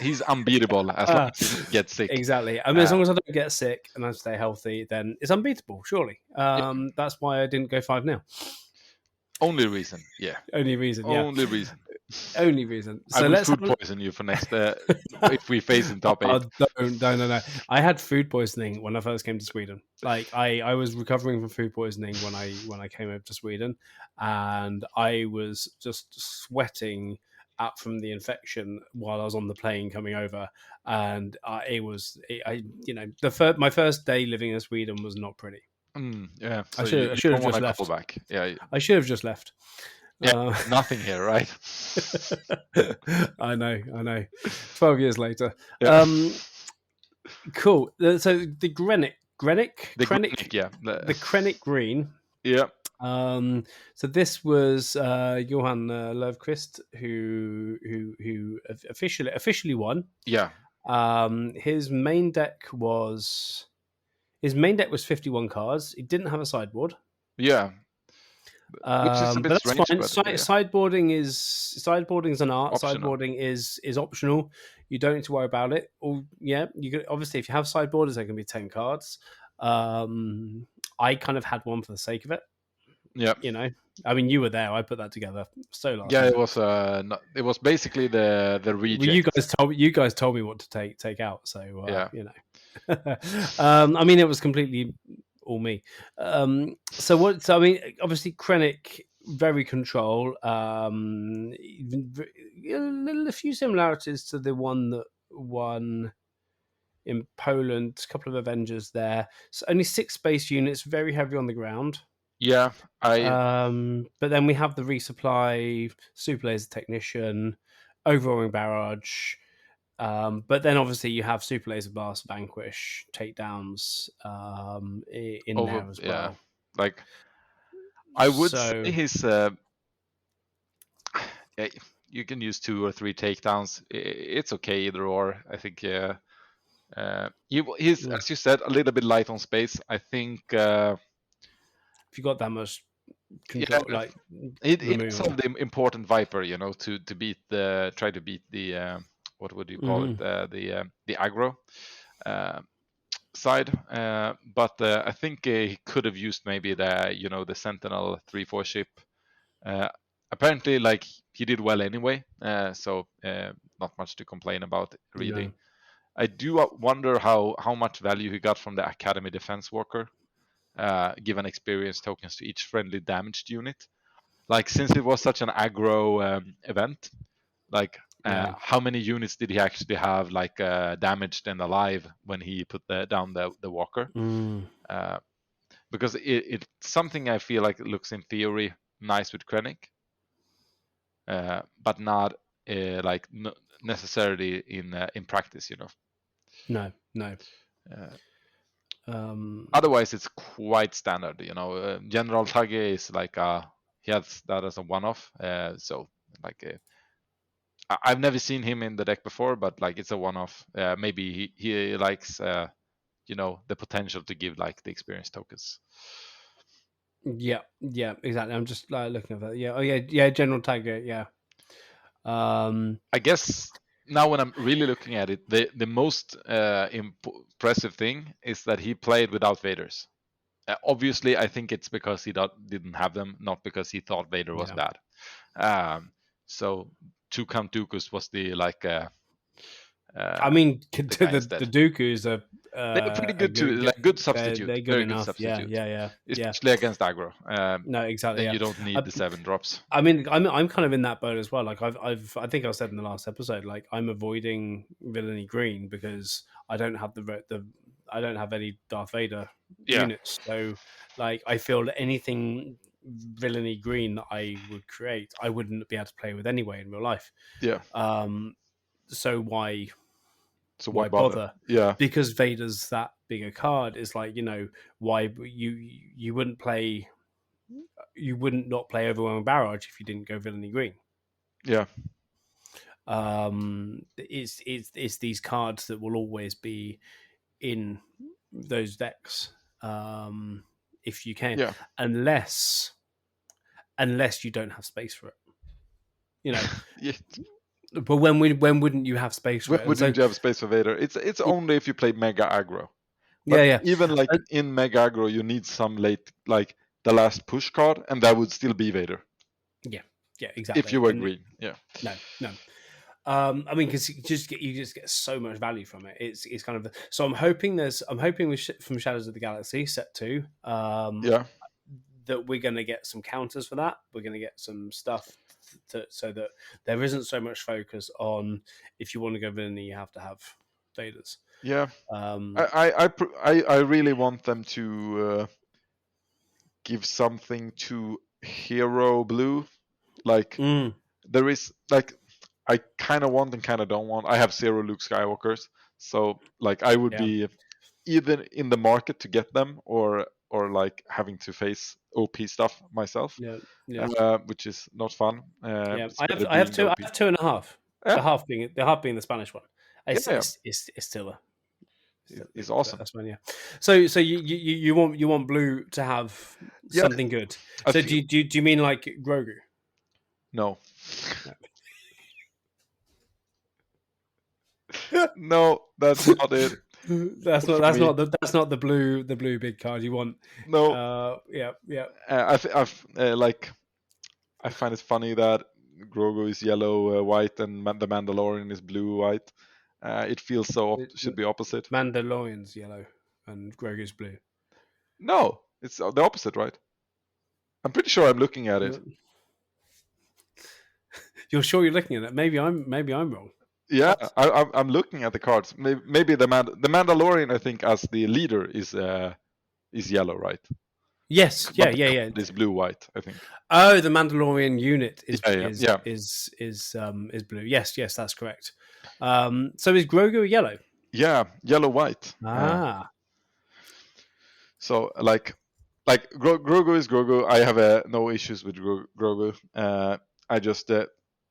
He's unbeatable as long as he gets sick. Exactly. I mean, as long as I don't get sick and I stay healthy, then it's unbeatable, surely. That's why I didn't go 5-0. Only reason, yeah. Only reason. So I will food poison you for next if we face in top 8. No. I had food poisoning when I first came to Sweden. Like I was recovering from food poisoning when I came over to Sweden, and I was just sweating up from the infection while I was on the plane coming over, and my first day living in Sweden was not pretty. Yeah, so I should have just left. Back. Yeah, I should have just left. Yeah, nothing here, right? I know. 12 years later. Yeah. Cool. So the Krennic, yeah, the Krennic Green. Yeah. So this was Johan Löfqvist who officially won. Yeah. His main deck was 51 cards. He didn't have a sideboard. Yeah. Which is a bit strange, fine. Sideboarding is an art. Optional. Sideboarding is optional. You don't need to worry about it. You could, obviously, if you have sideboarders, there can be 10 cards. I kind of had one for the sake of it. Yeah, I mean, you were there. I put that together so long. Yeah, it was. It was basically the reject. Well, you guys told me what to take out. So I mean, it was completely all me. So I mean, obviously, Krennic very control. A few similarities to the one that won in Poland. A couple of Avengers there. So only 6 space units, very heavy on the ground. Yeah, but then we have the resupply, super laser technician, overwhelming barrage. But then obviously you have super laser blast, vanquish, takedowns in there as well. Like I would So say his. You can use 2 or 3 takedowns. It's okay either or. I think. He's, as you said, a little bit light on space. I think. if you got that much control, Yeah, like it is removal. of the important Viper, to beat the try to beat the what would you call it, the aggro side. But I think he could have used maybe the Sentinel 3-4 ship. Apparently, like, he did well anyway, so not much to complain about really. No. I do wonder how much value he got from the Academy Defense Walker, given experience tokens to each friendly damaged unit. Like, since it was such an aggro event, like, how many units did he actually have, like, damaged and alive when he put down the walker? Because it's something I feel like looks in theory nice with Krennic, but not like necessarily in practice, No. Otherwise, it's quite standard. General Tage is like he has that as a one-off. So like I've never seen him in the deck before, but like it's a one-off. Maybe he likes the potential to give like the experience tokens. Yeah, exactly. I'm just looking at that. Yeah, yeah. General Tiger. Yeah. I guess now when I'm really looking at it, the most impressive thing is that he played without Vaders. Obviously, I think it's because he didn't have them, not because he thought Vader was bad. So 2 Count Dooku's was the like. I mean, the Dooku's are they're pretty good too, like good substitute. They're good Very enough. good substitute. Yeah. Especially against aggro. No, exactly. Then you don't need the 7 drops. I mean, I'm kind of in that boat as well. Like I think I said in the last episode, like I'm avoiding villainy green because I don't have I don't have any Darth Vader units. So like I feel that anything villainy green that I would create, I wouldn't be able to play with anyway in real life. Yeah. So why bother? Yeah. Because Vader's that big a card is like, why you wouldn't play. You wouldn't not play Overwhelming Barrage if you didn't go villainy green. Yeah. It's these cards that will always be in those decks, if you can, unless you don't have space for it. Yeah. But when wouldn't you have space for it? Wouldn't you have space for Vader? It's only if you play Mega Aggro. But even like in Mega Aggro, you need some late, like the last push card, and that would still be Vader. Yeah, exactly. If you were green, no. I mean, because you just get so much value from it. It's kind of so. I'm hoping from Shadows of the Galaxy set 2. That we're going to get some counters for that. We're going to get some stuff so that there isn't so much focus on if you want to go villainy, you have to have Vaders. Yeah. I really want them to give something to Hero Blue. Like there is like I kind of want and kind of don't want. I have 0 Luke Skywalkers, so like I would be either in the market to get them or like having to face OP stuff myself. Which is not fun. I have 2.5. The half being the Spanish one. It's still is awesome. That's fine, So you want blue to have something good. So do you mean like Grogu? No. No, that's not it. That's not the blue big card you want. No. I find it funny that Grogu is yellow, white, and the Mandalorian is blue, white. It feels should be opposite. Mandalorian's yellow and Grogu's blue. No, it's the opposite, right? I'm pretty sure I'm looking at it. You're sure you're looking at it? Maybe I'm wrong. Yeah, I'm looking at the cards. Maybe the Mandalorian, I think, as the leader is yellow, right? Yes, yeah. It's blue white, I think. Oh, the Mandalorian unit is blue. Yes, that's correct. So is Grogu yellow? Yeah, yellow white. Ah. So like, like Grogu is Grogu. I have no issues with Grogu. I just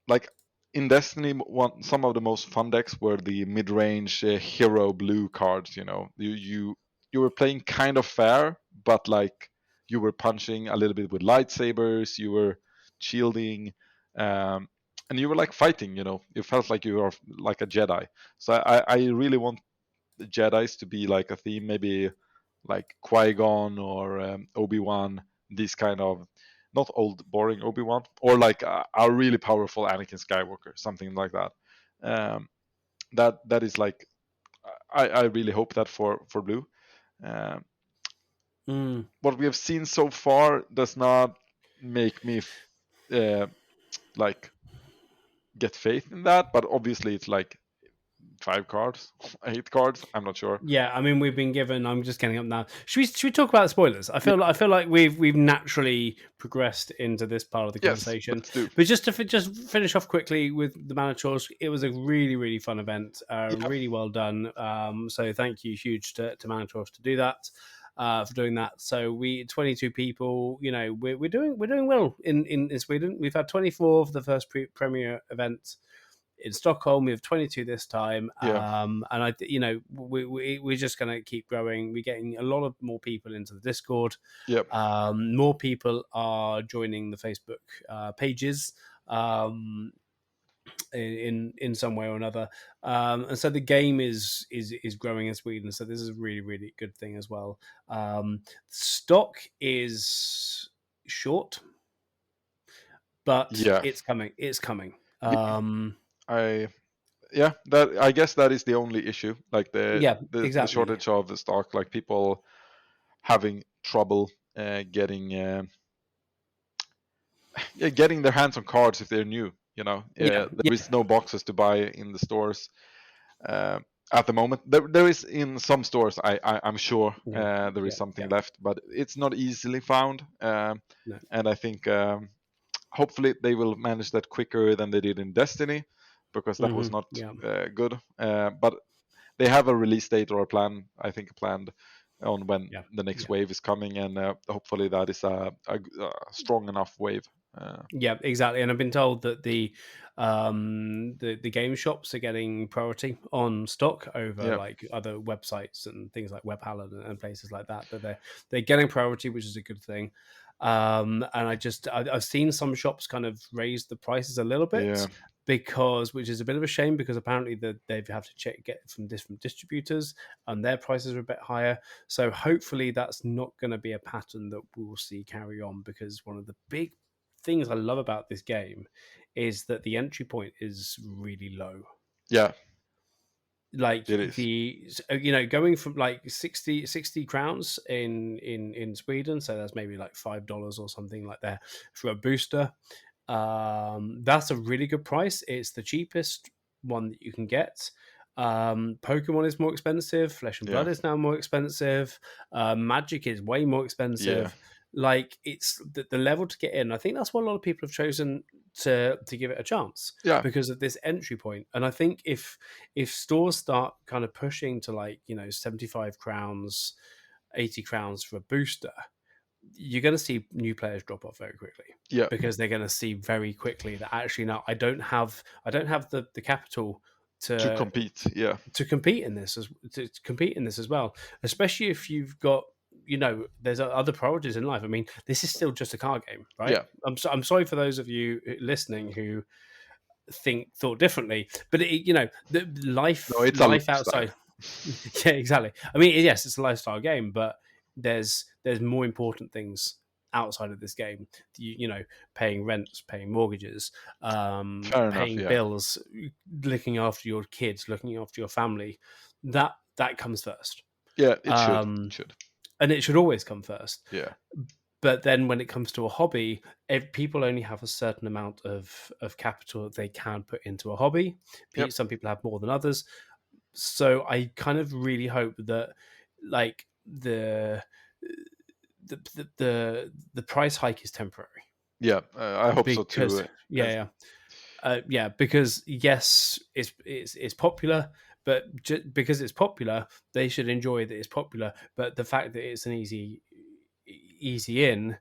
like in Destiny, some of the most fun decks were the mid-range hero blue cards. You know, you were playing kind of fair, but like you were punching a little bit with lightsabers. You were shielding. And you were like fighting, you know, you felt like you were like a Jedi. So I really want the Jedi's to be like a theme, maybe like Qui-Gon or Obi-Wan, these kind of not old boring Obi-Wan, or like a really powerful Anakin Skywalker, something like that. That is like I really hope that for blue. What we have seen so far does not make me like get faith in that, but obviously it's like 5 cards, 8 cards. I'm not sure. Yeah, I mean, we've been given. I'm just getting up now. Should we talk about spoilers? I feel like we've naturally progressed into this part of the conversation. Yes, let's do. But just to just finish off quickly with the Manatorsk, it was a really really fun event. Really well done. So thank you, huge to Manatorsk to do that. For doing that, so we 22 people. You know, we're doing well in Sweden. We've had 24 for the first premier event in Stockholm. We have 22 this time, and we're just going to keep growing. We're getting a lot of more people into the Discord. Yep. More people are joining the Facebook pages. In some way or another, and so the game is growing in Sweden. So this is a really really good thing as well. Stock is short, but it's coming. It's coming. I guess that is the only issue. Like the shortage of the stock, like people having trouble getting their hands on cards if they're new. You know, there is no boxes to buy in the stores at the moment. There is in some stores. I'm sure there is something left, but it's not easily found. And I think hopefully they will manage that quicker than they did in Destiny, because that was not good. But they have a release date or a plan. I think planned on when the next wave is coming, and hopefully that is a strong enough wave. Yeah, exactly. And I've been told that the game shops are getting priority on stock over like other websites and things like Webhallen and places like that. That they're getting priority, which is a good thing. And I've seen some shops kind of raise the prices a little bit, which is a bit of a shame, because apparently they have to get from different distributors and their prices are a bit higher. So hopefully that's not going to be a pattern that we will see carry on, because one of the big things I love about this game is that the entry point is really low. Yeah. Like going from like 60 crowns in Sweden, so that's maybe like $5 or something like that for a booster. That's a really good price. It's the cheapest one that you can get. Pokemon is more expensive. Flesh and Blood is now more expensive. Magic is way more expensive. Like, it's the level to get in. I think that's why a lot of people have chosen to give it a chance, because of this entry point. And I think if stores start kind of pushing to, like, 75 crowns, 80 crowns for a booster, you're going to see new players drop off very quickly. Because they're going to see very quickly that actually, no, I don't have the capital to compete. To compete in this as well, especially if you've got, there's other priorities in life. I mean, this is still just a card game, right? I'm sorry for those of you listening who thought differently, but the life outside. Yeah, exactly. I mean, yes, it's a lifestyle game, but there's more important things outside of this game. Paying rents, paying mortgages, paying bills, looking after your kids, looking after your family. That comes first. Yeah, it should. And it should always come first. Yeah. But then when it comes to a hobby, people only have a certain amount of capital that they can put into a hobby. Some people have more than others. So I kind of really hope that, like, the price hike is temporary. Yeah, I hope so too. Because yes, it's popular. But because it's popular, they should enjoy that it's popular. But the fact that it's an easy easy in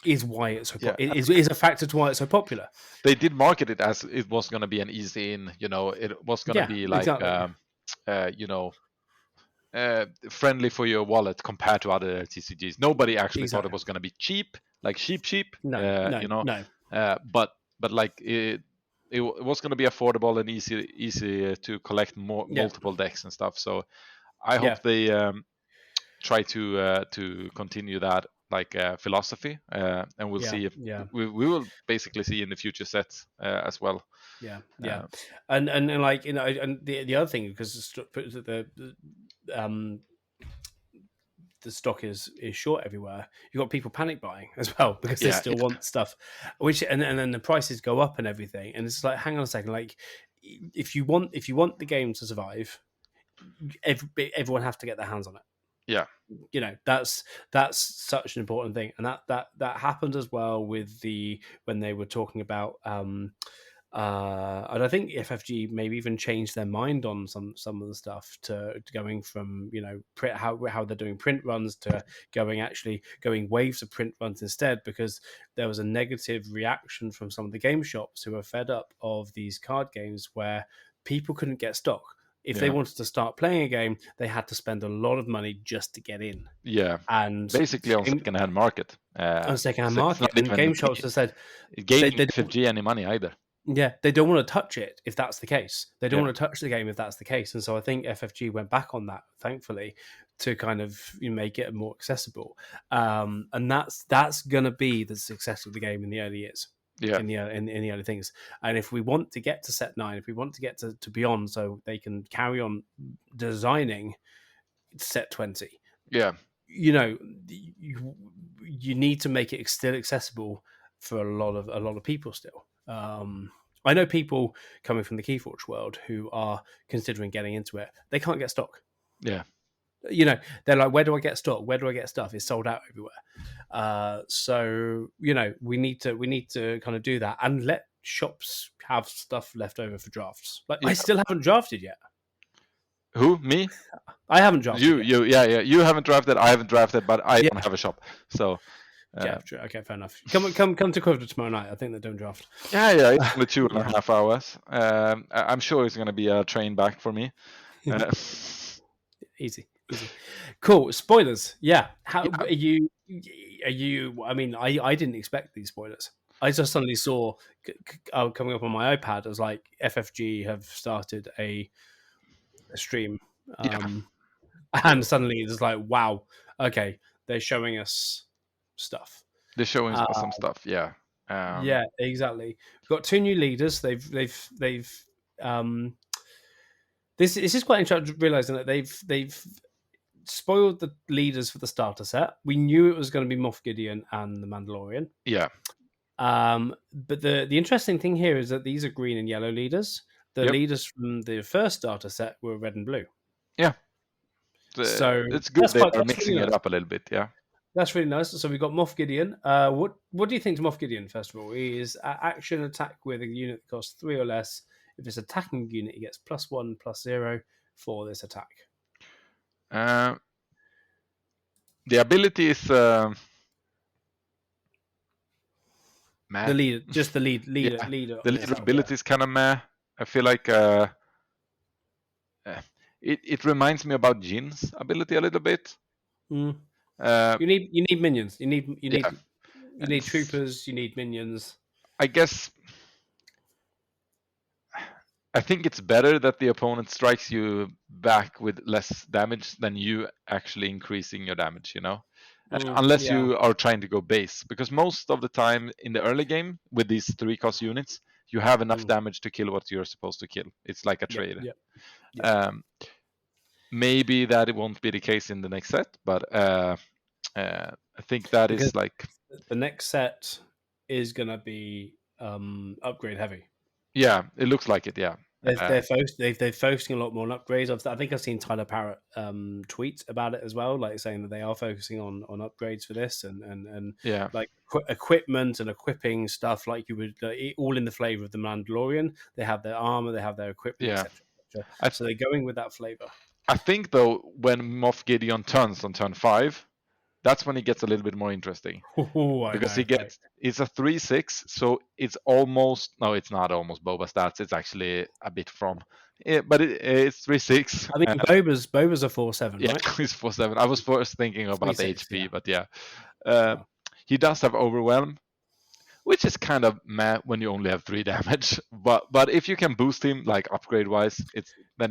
is why it's so is a factor to why it's so popular. They did market it as it was going to be an easy in, you know, it was going to be like you know, friendly for your wallet compared to other TCGs. Nobody actually thought it was going to be cheap, like cheap. No, you know, no. But like it was going to be affordable and easy to collect multiple decks and stuff. So I hope they try to continue that like philosophy, and we'll see if we will basically see in the future sets as well. And like, you know, and the other thing, because the stock is short everywhere, you've got people panic buying as well because they still want stuff, which and then the prices go up and everything, and it's like, hang on a second, like if you want the game to survive, everyone have to get their hands on it. Yeah, you know, that's such an important thing, and that happened as well with when they were talking about and I think FFG maybe even changed their mind on some of the stuff to going from, you know, how they're doing print runs to going waves of print runs instead, because there was a negative reaction from some of the game shops who were fed up of these card games where people couldn't get stock. If they wanted to start playing a game, they had to spend a lot of money just to get in. Yeah, and basically on second-hand market. On second-hand market, and game shops have said it gave FFG any money either. Yeah, they don't want to touch it if that's the case. They don't want to touch the game if that's the case. And so I think FFG went back on that, thankfully, to kind of make it more accessible. And that's going to be the success of the game in the early years. Yeah. In the early things. And if we want to get to set 9, if we want to get to beyond, so they can carry on designing set 20. Yeah. You know, you need to make it still accessible for a lot of people still. I know people coming from the Keyforge world who are considering getting into it. They can't get stock. Yeah. You know, they're like, where do I get stock? Where do I get stuff? It's sold out everywhere. So, you know, we need to kind of do that and let shops have stuff left over for drafts. Like, I still haven't drafted yet. Who? Me? I haven't drafted. You you haven't drafted. I haven't drafted, but I don't have a shop. So okay, fair enough. Come to Skövde tomorrow night. I think they don't draft. Yeah, it's only 2.5 hours. I'm sure it's going to be a train back for me. Easy. Cool. Spoilers. Yeah. How are you? I mean, I didn't expect these spoilers. I just suddenly saw coming up on my iPad as like FFG have started a stream, and suddenly it's like, wow, okay, they're showing us stuff. They're showing us some stuff. Yeah. Yeah, exactly. We've got 2 new leaders. They've this is quite interesting, realizing that they've spoiled the leaders for the starter set. We knew it was going to be Moff Gideon and the Mandalorian. Yeah. But the interesting thing here is that these are green and yellow leaders. The leaders from the first starter set were red and blue. Yeah. So it's good they are mixing it up a little bit. Yeah. That's really nice. So we've got Moff Gideon. What do you think to Moff Gideon, first of all? He is action attack with a unit that costs 3 or less. If it's attacking unit, he gets +1/+0 for this attack. The ability is the leader, just the leader. The leader ability is kind of meh. I feel like it reminds me about Jin's ability a little bit. You need minions. You need troopers. You need minions. I guess. I think it's better that the opponent strikes you back with less damage than you actually increasing your damage, you know? Unless you are trying to go base. Because most of the time in the early game, with these 3-cost units, you have enough damage to kill what you're supposed to kill. It's like a trade. Maybe that it won't be the case in the next set, but I think that because is like... The next set is going to be upgrade heavy. Yeah, it looks like it. Yeah, they're focusing a lot more on upgrades. I think I've seen Tyler Parrott tweet about it as well, like saying that they are focusing on upgrades for this and like equipment and equipping stuff, like you would all in the flavor of the Mandalorian. They have their armor, they have their equipment, etc. So they're going with that flavor. I think though, when Moff Gideon turns on turn 5, that's when it gets a little bit more interesting. Because he gets, it's a 3/6, so it's almost, no, it's not almost Boba stats. It's actually a bit from, but it's 3/6. I mean, Boba's a 4/7, Yeah, right? he's 4/7. I was first thinking about the 3/6, HP, yeah. but yeah, he does have overwhelm, which is kind of meh when you only have 3 damage. But if you can boost him like upgrade wise, it's I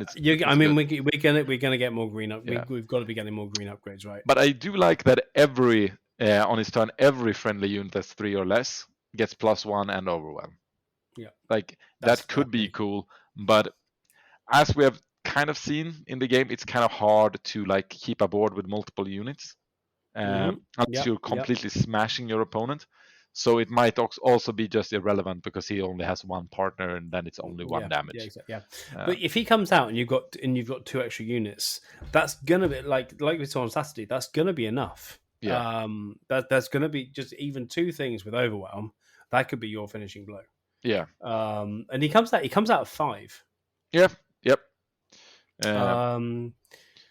mean, good. we're gonna get more green up. Yeah. We've got to be getting more green upgrades, right? But I do like that every on his turn, every friendly unit that's 3 or less gets +1 and overwhelm. Yeah, like that could be cool, but as we have kind of seen in the game, it's kind of hard to like keep a board with multiple units unless you're completely smashing your opponent. So it might also be just irrelevant because he only has one partner and then it's only one damage. Yeah, exactly. Yeah. But if he comes out and you've got 2 extra units, that's gonna be like we saw on Saturday. That's gonna be enough. Yeah. That's gonna be just even 2 things with overwhelm. That could be your finishing blow. Yeah. And he comes out at 5. Yeah. Yep.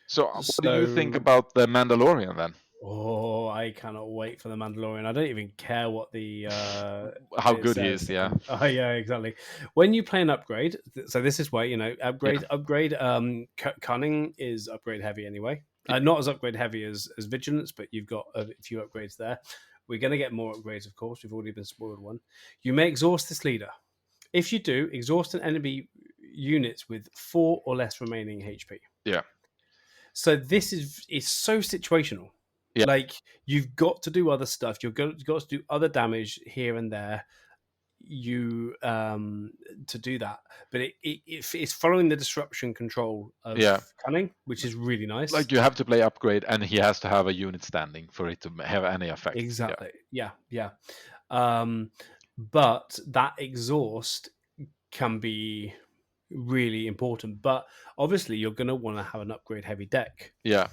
So what do you think about the Mandalorian then? Oh, I cannot wait for the Mandalorian. I don't even care what the how good he is. Yeah. Oh yeah, exactly. When you play an upgrade, so this is where upgrade. Cunning is upgrade heavy anyway. Not as upgrade heavy as vigilance, but you've got a few upgrades there. We're going to get more upgrades, of course. We've already been spoiled one. You may exhaust this leader. If you do, exhaust an enemy units with 4 or less remaining HP. Yeah. So this is so situational. Yeah. Like you've got to do other stuff. You've got to do other damage here and there. To do that, but it's following the disruption control of Cunning, which is really nice. Like you have to play upgrade, and he has to have a unit standing for it to have any effect. Exactly. Yeah. But that exhaust can be really important. But obviously, you're going to want to have an upgrade heavy deck. Yeah.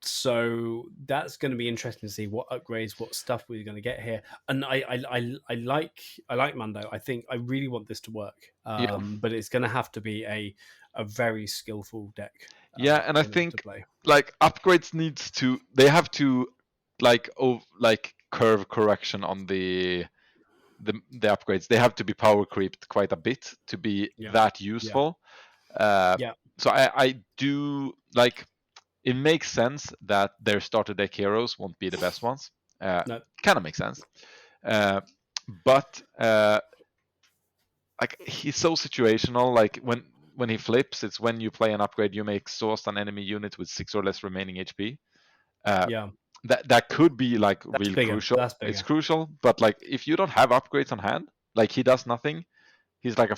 So that's going to be interesting to see what upgrades, what stuff we're going to get here. And I like Mando. I think I really want this to work. But it's going to have to be a very skillful deck. And I think like upgrades they have to like curve correction on the upgrades. They have to be power creeped quite a bit to be that useful. So I do like. It makes sense that their starter deck heroes won't be the best ones. No. Kind of makes sense. But like he's so situational. Like when he flips, it's when you play an upgrade, you may exhaust an enemy unit with 6 or less remaining HP. That could be like real crucial. It's crucial, but like if you don't have upgrades on hand, like he does nothing. He's like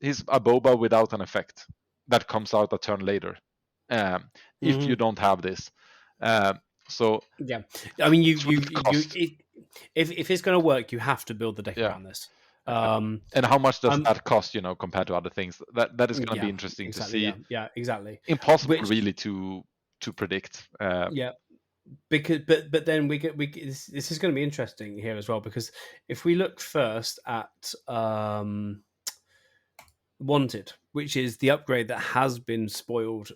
he's a Boba without an effect that comes out a turn later. If you don't have this, so I mean, if it's going to work, you have to build the deck around this. And how much does that cost? Compared to other things, that is going to be interesting to see. Yeah, exactly. Impossible, really, to predict. Because but then this is going to be interesting here as well, because if we look first at Wanted, which is the upgrade that has been spoiled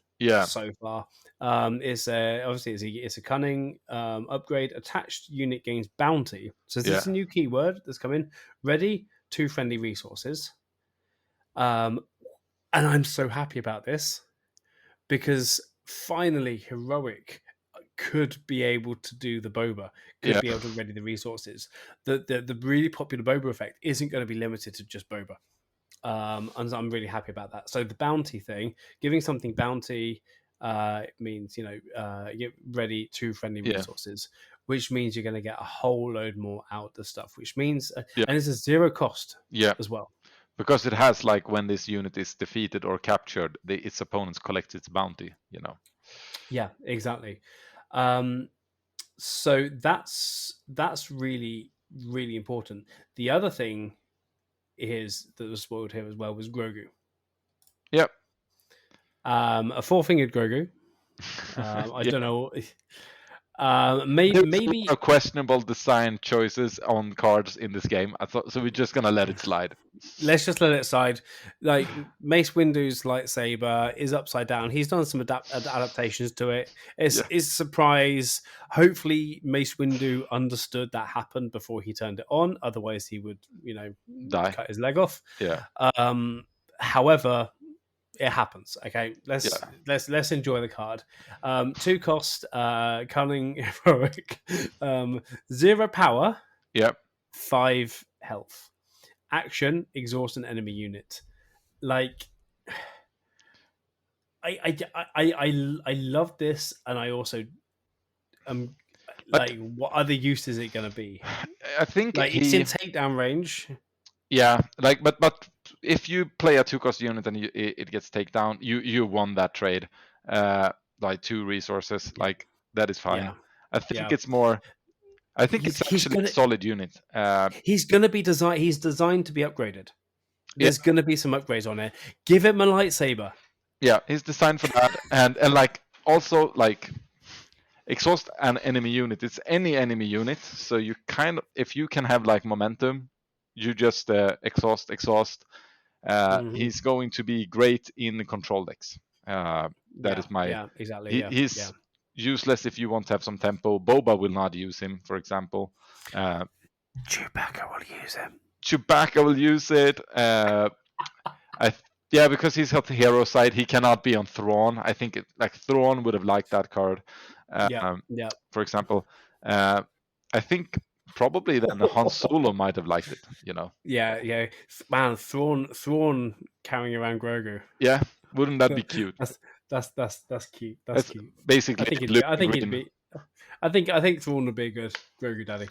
so far. Obviously it's a Cunning upgrade. Attached unit gains bounty. So this is a new keyword that's come in. Ready 2 friendly resources. And I'm so happy about this because finally Heroic could be able to do the Boba, could be able to ready the resources. The really popular Boba effect isn't going to be limited to just Boba. And I'm really happy about that. So the bounty thing, giving something bounty means get ready 2 friendly resources, which means you're going to get a whole load more out the stuff, which means and it's a 0 cost as well, because it has like when this unit is defeated or captured, its opponents collect its bounty. Yeah, exactly. So that's really, really important. The other thing that was spoiled here as well was Grogu. Yep. A 4-fingered Grogu. I don't know. Maybe a questionable design choices on cards in this game. I thought so. We're just gonna let it slide. let's just let it slide. Like Mace Windu's lightsaber is upside down. He's done some adaptations to it. It's a surprise. Hopefully, Mace Windu understood that happened before he turned it on. Otherwise, he would, Die. cut his leg off. Yeah. However, it happens. Okay, let's enjoy the card. 2 cost, cunning, heroic, 0 power. Yep. 5 health. Action: exhaust an enemy unit. Like, I love this, and I also like, what other use is it going to be? I think like it's in takedown range. Yeah, like but if you play a 2-cost unit and it gets takedown, you won that trade. Like 2 resources, like that is fine. Yeah. I think it's more. I think it's actually a solid unit. He's going to be designed. He's designed to be upgraded. There's going to be some upgrades on it. Give him a lightsaber. Yeah, he's designed for that, and like also like exhaust an enemy unit. It's any enemy unit, so you kind of, if you can have like momentum, you just exhaust. He's going to be great in the control decks. That is my exactly. He's useless if you want to have some tempo. Boba will not use him, for example. Chewbacca will use him. Chewbacca will use it. Because he's on the hero side, he cannot be on Thrawn. I think Thrawn would have liked that card. For example, I think probably then Han Solo might have liked it. Yeah. Man, Thrawn carrying around Grogu. Yeah, wouldn't that be cute? That's cute. That's cute. Basically, I think Thrawn would be a good Grogu daddy.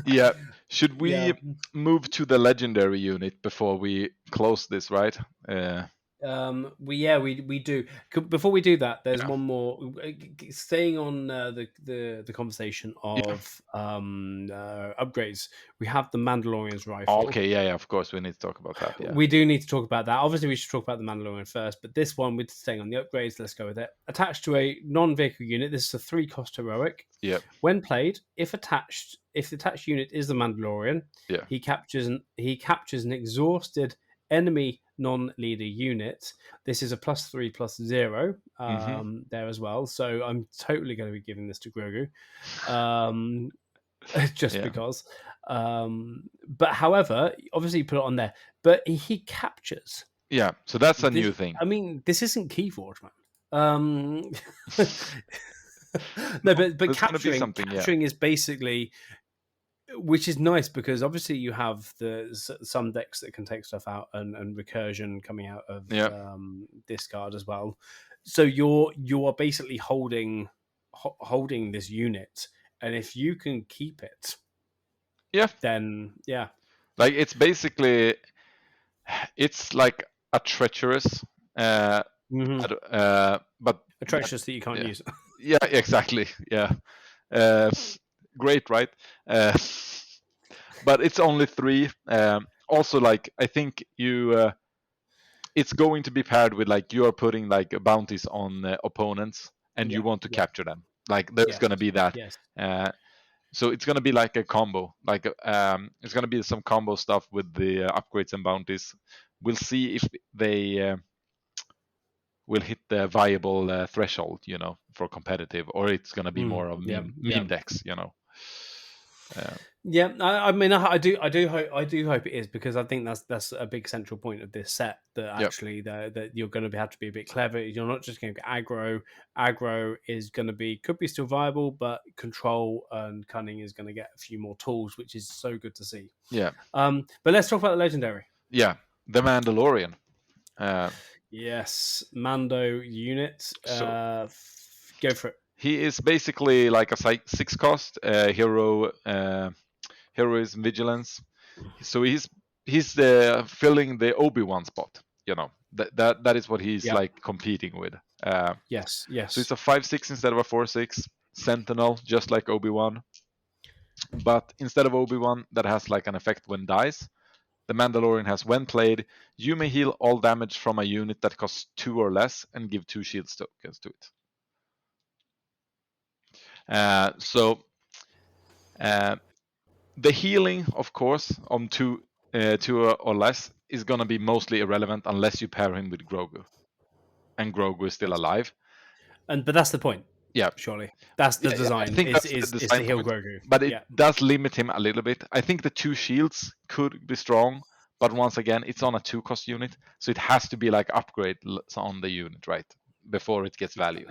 Yeah. Should we move to the legendary unit before we close this, right? We do. Before we do that, there's one more. Staying on the conversation of upgrades, we have the Mandalorian's rifle. Okay, yeah, of course, we need to talk about that. Yeah. We do need to talk about that. Obviously, we should talk about the Mandalorian first, but this one, we're staying on the upgrades. Let's go with it. Attached to a non-vehicle unit, this is a 3-cost heroic. Yeah. When played, if the attached unit is the Mandalorian, he captures an exhausted enemy non-leader unit. This is a +3/+0 there as well. So I'm totally going to be giving this to Grogu, just because. But however, obviously you put it on there, but he captures. Yeah, so that's a new thing. I mean, this isn't Keyforge, man. No, but capturing is basically, which is nice because obviously you have some decks that can take stuff out and recursion coming out of discard as well. So you're basically holding this unit, and if you can keep it, then like it's basically like a treacherous, but a treacherous that you can't use. Yeah, exactly. Yeah. Great, right? But it's only 3. Also, like I think it's going to be paired with like you are putting like bounties on opponents, and you want to capture them. Like there's going to be that. Yes. So it's going to be like a combo. Like it's going to be some combo stuff with the upgrades and bounties. We'll see if they will hit the viable threshold, for competitive, or it's going to be more of meme decks, I mean, I do hope it is, because I think that's a big central point of this set, that actually that you're going to have to be a bit clever. You're not just going to get aggro. Aggro is going to could be still viable, but control and cunning is going to get a few more tools, which is so good to see. Yeah. But let's talk about the legendary. Yeah, the Mandalorian. Yes, Mando unit. Go for it. He is basically like a 6-cost hero. Heroism, vigilance. So he's filling the Obi-Wan spot. That is what he's like competing with. Yes. So it's a 5/6 instead of a 4/6 Sentinel, just like Obi-Wan. But instead of Obi-Wan, that has like an effect when dies. The Mandalorian has, when played, you may heal all damage from a unit that costs 2 or less and give 2 shield tokens to it. So the healing, of course, on two or less is gonna be mostly irrelevant unless you pair him with Grogu, and Grogu is still alive. But that's the point. Yeah, Surely that's the design. I think that's the Is design to heal point, Grogu. but it does limit him a little bit. I think the 2 shields could be strong, but once again, it's on a 2-cost unit, so it has to be like upgrade on the unit, right, before it gets value.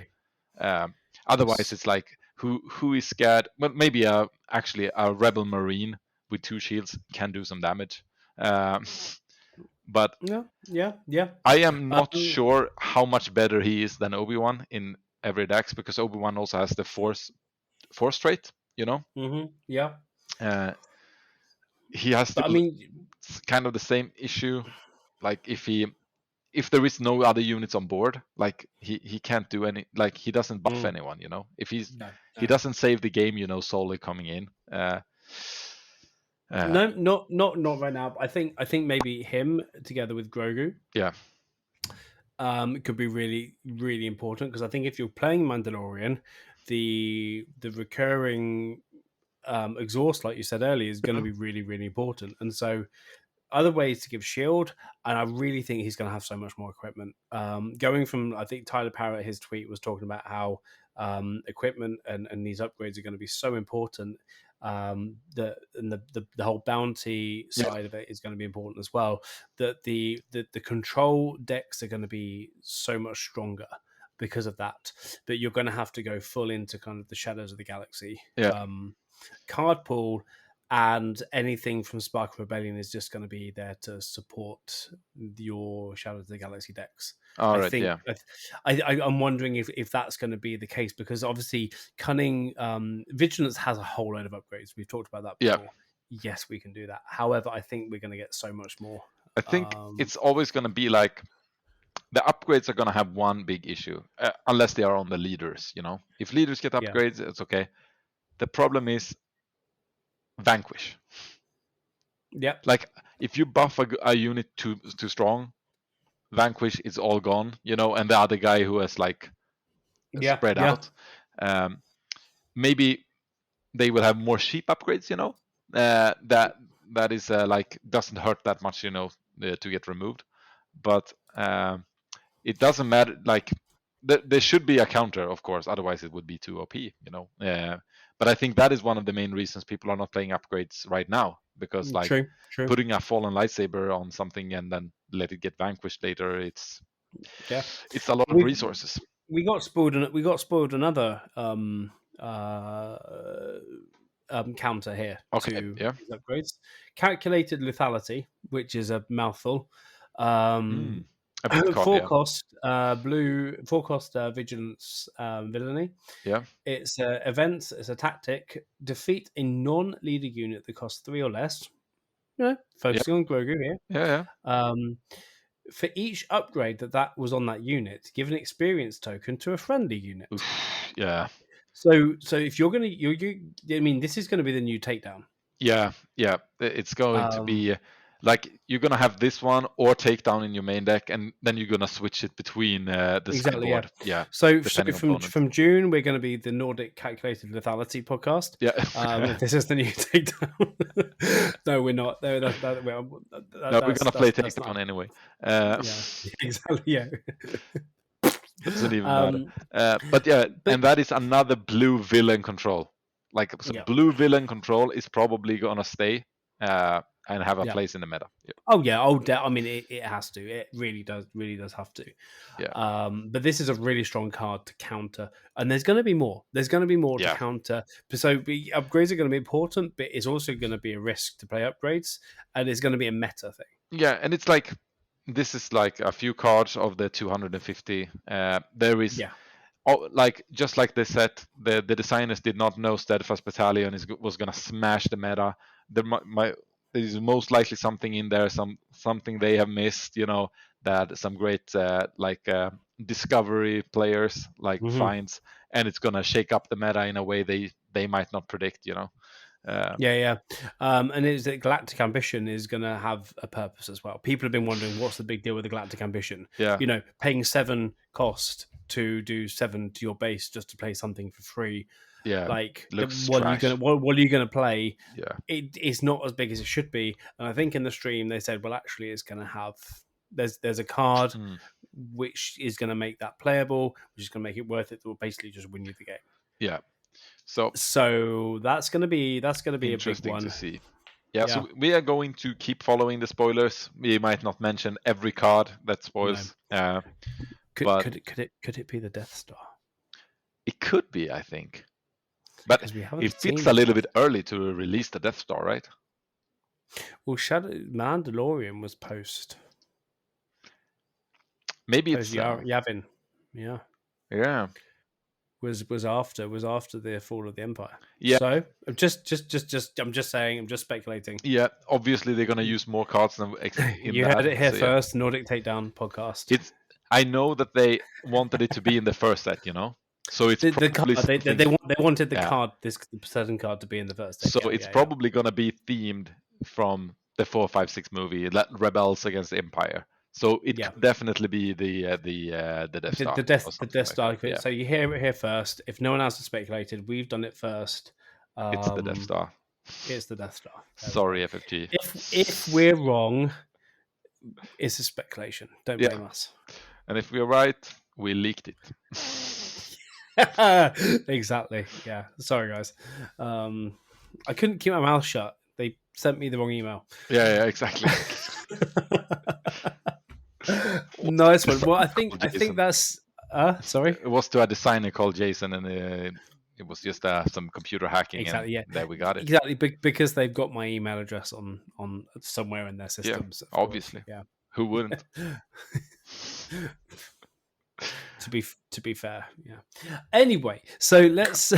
Otherwise, it's like who is scared? Well, maybe actually a rebel marine with 2 shields can do some damage. But yeah. I am not sure how much better he is than Obi-Wan in every dex, because Obi-Wan also has the force trait, you know. Yeah. He has to. But I mean, it's kind of the same issue. Like if there is no other units on board, like he can't do any. Like he doesn't buff anyone, you know. If he doesn't save the game, you know, solely coming in. No, not right now. I think maybe him together with Grogu. Yeah. Could be really, really important, because I think if you're playing Mandalorian, the recurring exhaust, like you said earlier, is going to be really, really important. And so other ways to give shield, and I really think he's going to have so much more equipment. Going from, I think Tyler Parrott, his tweet was talking about how equipment and these upgrades are going to be so important. The whole bounty side of it is going to be important as well. That the control decks are going to be so much stronger because of that. But you're going to have to go full into kind of the Shadows of the Galaxy card pool, and anything from Spark of Rebellion is just going to be there to support your Shadows of the Galaxy decks. I think I'm wondering if that's going to be the case, because obviously Cunning Vigilance has a whole load of upgrades. We've talked about that before. Yes, we can do that. However, I think we're going to get so much more. I think it's always going to be like the upgrades are going to have one big issue, unless they are on the leaders, you know. If leaders get upgrades, it's okay. The problem is Vanquish. Yeah. Like if you buff a unit too strong, Vanquish is all gone, you know, and the other guy who has like spread out. Maybe they will have more sheep upgrades, you know. That is like doesn't hurt that much, you know, to get removed. But it doesn't matter. Like there should be a counter, of course. Otherwise, it would be too OP, you know. But I think that is one of the main reasons people are not playing upgrades right now, because like putting a fallen lightsaber on something and then let it get vanquished later, it's a lot of resources. We got spoiled another counter here to these upgrades. Calculated lethality, which is a mouthful. Four cost vigilance villainy. Yeah, it's events. It's a tactic. Defeat a non-leader unit that costs 3 or less. Focusing on Grogu here. Yeah. For each upgrade that was on that unit, give an experience token to a friendly unit. Oof, yeah. So if you're gonna, I mean, this is going to be the new Takedown. Yeah. It's going to be like you're gonna have this one or Takedown in your main deck, and then you're gonna switch it between the sideboard. Yeah. So from June, we're going to be the Nordic Calculated Lethality podcast. Yeah. This is the new Takedown. No, we're not. We're gonna play Takedown anyway. Exactly. Yeah. Doesn't even matter. But and that is another blue villain control. Like blue villain control is probably gonna stay and have a place in the meta. I mean, it has to. It really does have to. Yeah. But this is a really strong card to counter, and there's going to be more. There's going to be more to counter. So upgrades are going to be important, but it's also going to be a risk to play upgrades, and it's going to be a meta thing. Yeah, and it's like this is like a few cards of the 250. There is. Like just like they said, the designers did not know Steadfast Battalion was gonna smash the meta. There is most likely something in there, something they have missed. You know, that some great discovery players finds, and it's gonna shake up the meta in a way they might not predict. You know. And it's that Galactic Ambition is going to have a purpose as well. People have been wondering what's the big deal with the Galactic Ambition. You know, paying 7 cost to do 7 to your base just to play something for free. Like looks what trash. are you gonna play? Yeah, It's not as big as it should be. And I think in the stream they said, well, actually, it's gonna have there's a card which is gonna make that playable, which is gonna make it worth it. That will basically just win you the game. Yeah. So that's gonna be a big one to see. Yeah, so we are going to keep following the spoilers. We might not mention every card that spoils. No. But could it be the Death Star? It could be, I think. But it feels a little bit early to release the Death Star, right? Well, Mandalorian was post. Maybe post it's Yavin. Yeah. Yeah. Was after the fall of the Empire. Yeah. So I'm just saying, I'm just speculating. Yeah, obviously they're gonna use more cards than you heard it here first. Nordic Takedown podcast. I know that they wanted it to be in the first set, So it's they wanted the card, this certain card, to be in the first set. So it's probably gonna be themed from the 456 movie, Rebels Against the Empire. So it could definitely be the Death Star. The Death Star. Like so you hear it here first. If no one else has speculated, we've done it first. It's the Death Star. It's the Death Star. Sorry, FFG. If we're wrong, it's a speculation. Don't blame us. And if we're right, we leaked it. Exactly. Yeah. Sorry, guys. I couldn't keep my mouth shut. They sent me the wrong email. Yeah, exactly. Nice one. Well, I think that's. Sorry. It was to a designer called Jason, and it was just some computer hacking. Exactly. And there we got it. Exactly, because they've got my email address on somewhere in their systems. Yeah, obviously. Yeah. Who wouldn't? To be fair, yeah. Anyway, so let's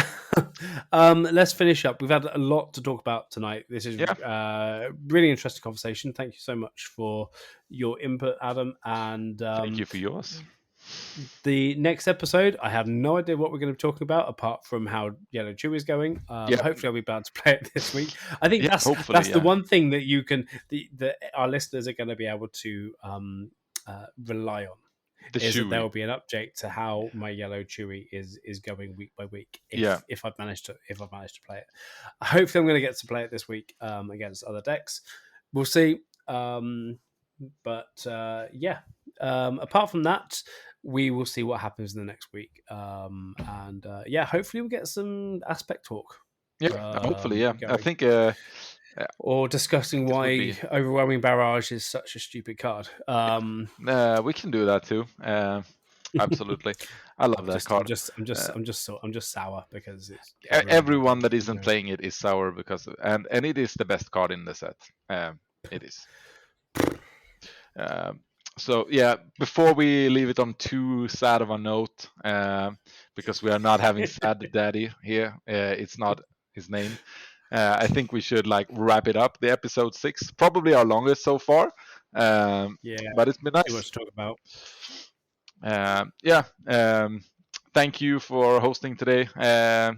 finish up. We've had a lot to talk about tonight. This is really interesting conversation. Thank you so much for your input, Adam, and thank you for yours. The next episode, I have no idea what we're going to be talking about apart from how Yellow Chewie is going. Hopefully, I'll be able to play it this week. I think that's the one thing that you can our listeners are going to be able to rely on. That there will be an update to how my Yellow Chewie is going week by week. If I've managed to play it, hopefully I'm going to get to play it this week against other decks. We'll see. Apart from that, we will see what happens in the next week. Hopefully we'll get some aspect talk. Hopefully. I think. Or discussing why Overwhelming Barrage is such a stupid card. We can do that too. Absolutely, I love that card. I'm just sour because it's everyone that isn't playing it is sour because and it is the best card in the set. It is. So before we leave it on too sad of a note, because we are not having Sad Daddy here. It's not his name. I think we should wrap it up. The episode 6, probably our longest so far. But it's been nice. Too much to talk about. Thank you for hosting today,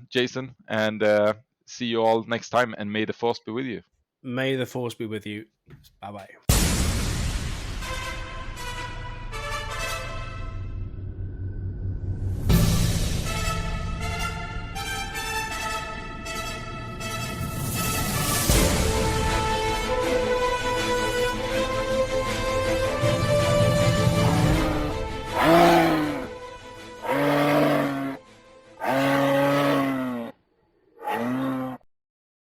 Jason, and see you all next time. And may the force be with you. May the force be with you. Bye bye.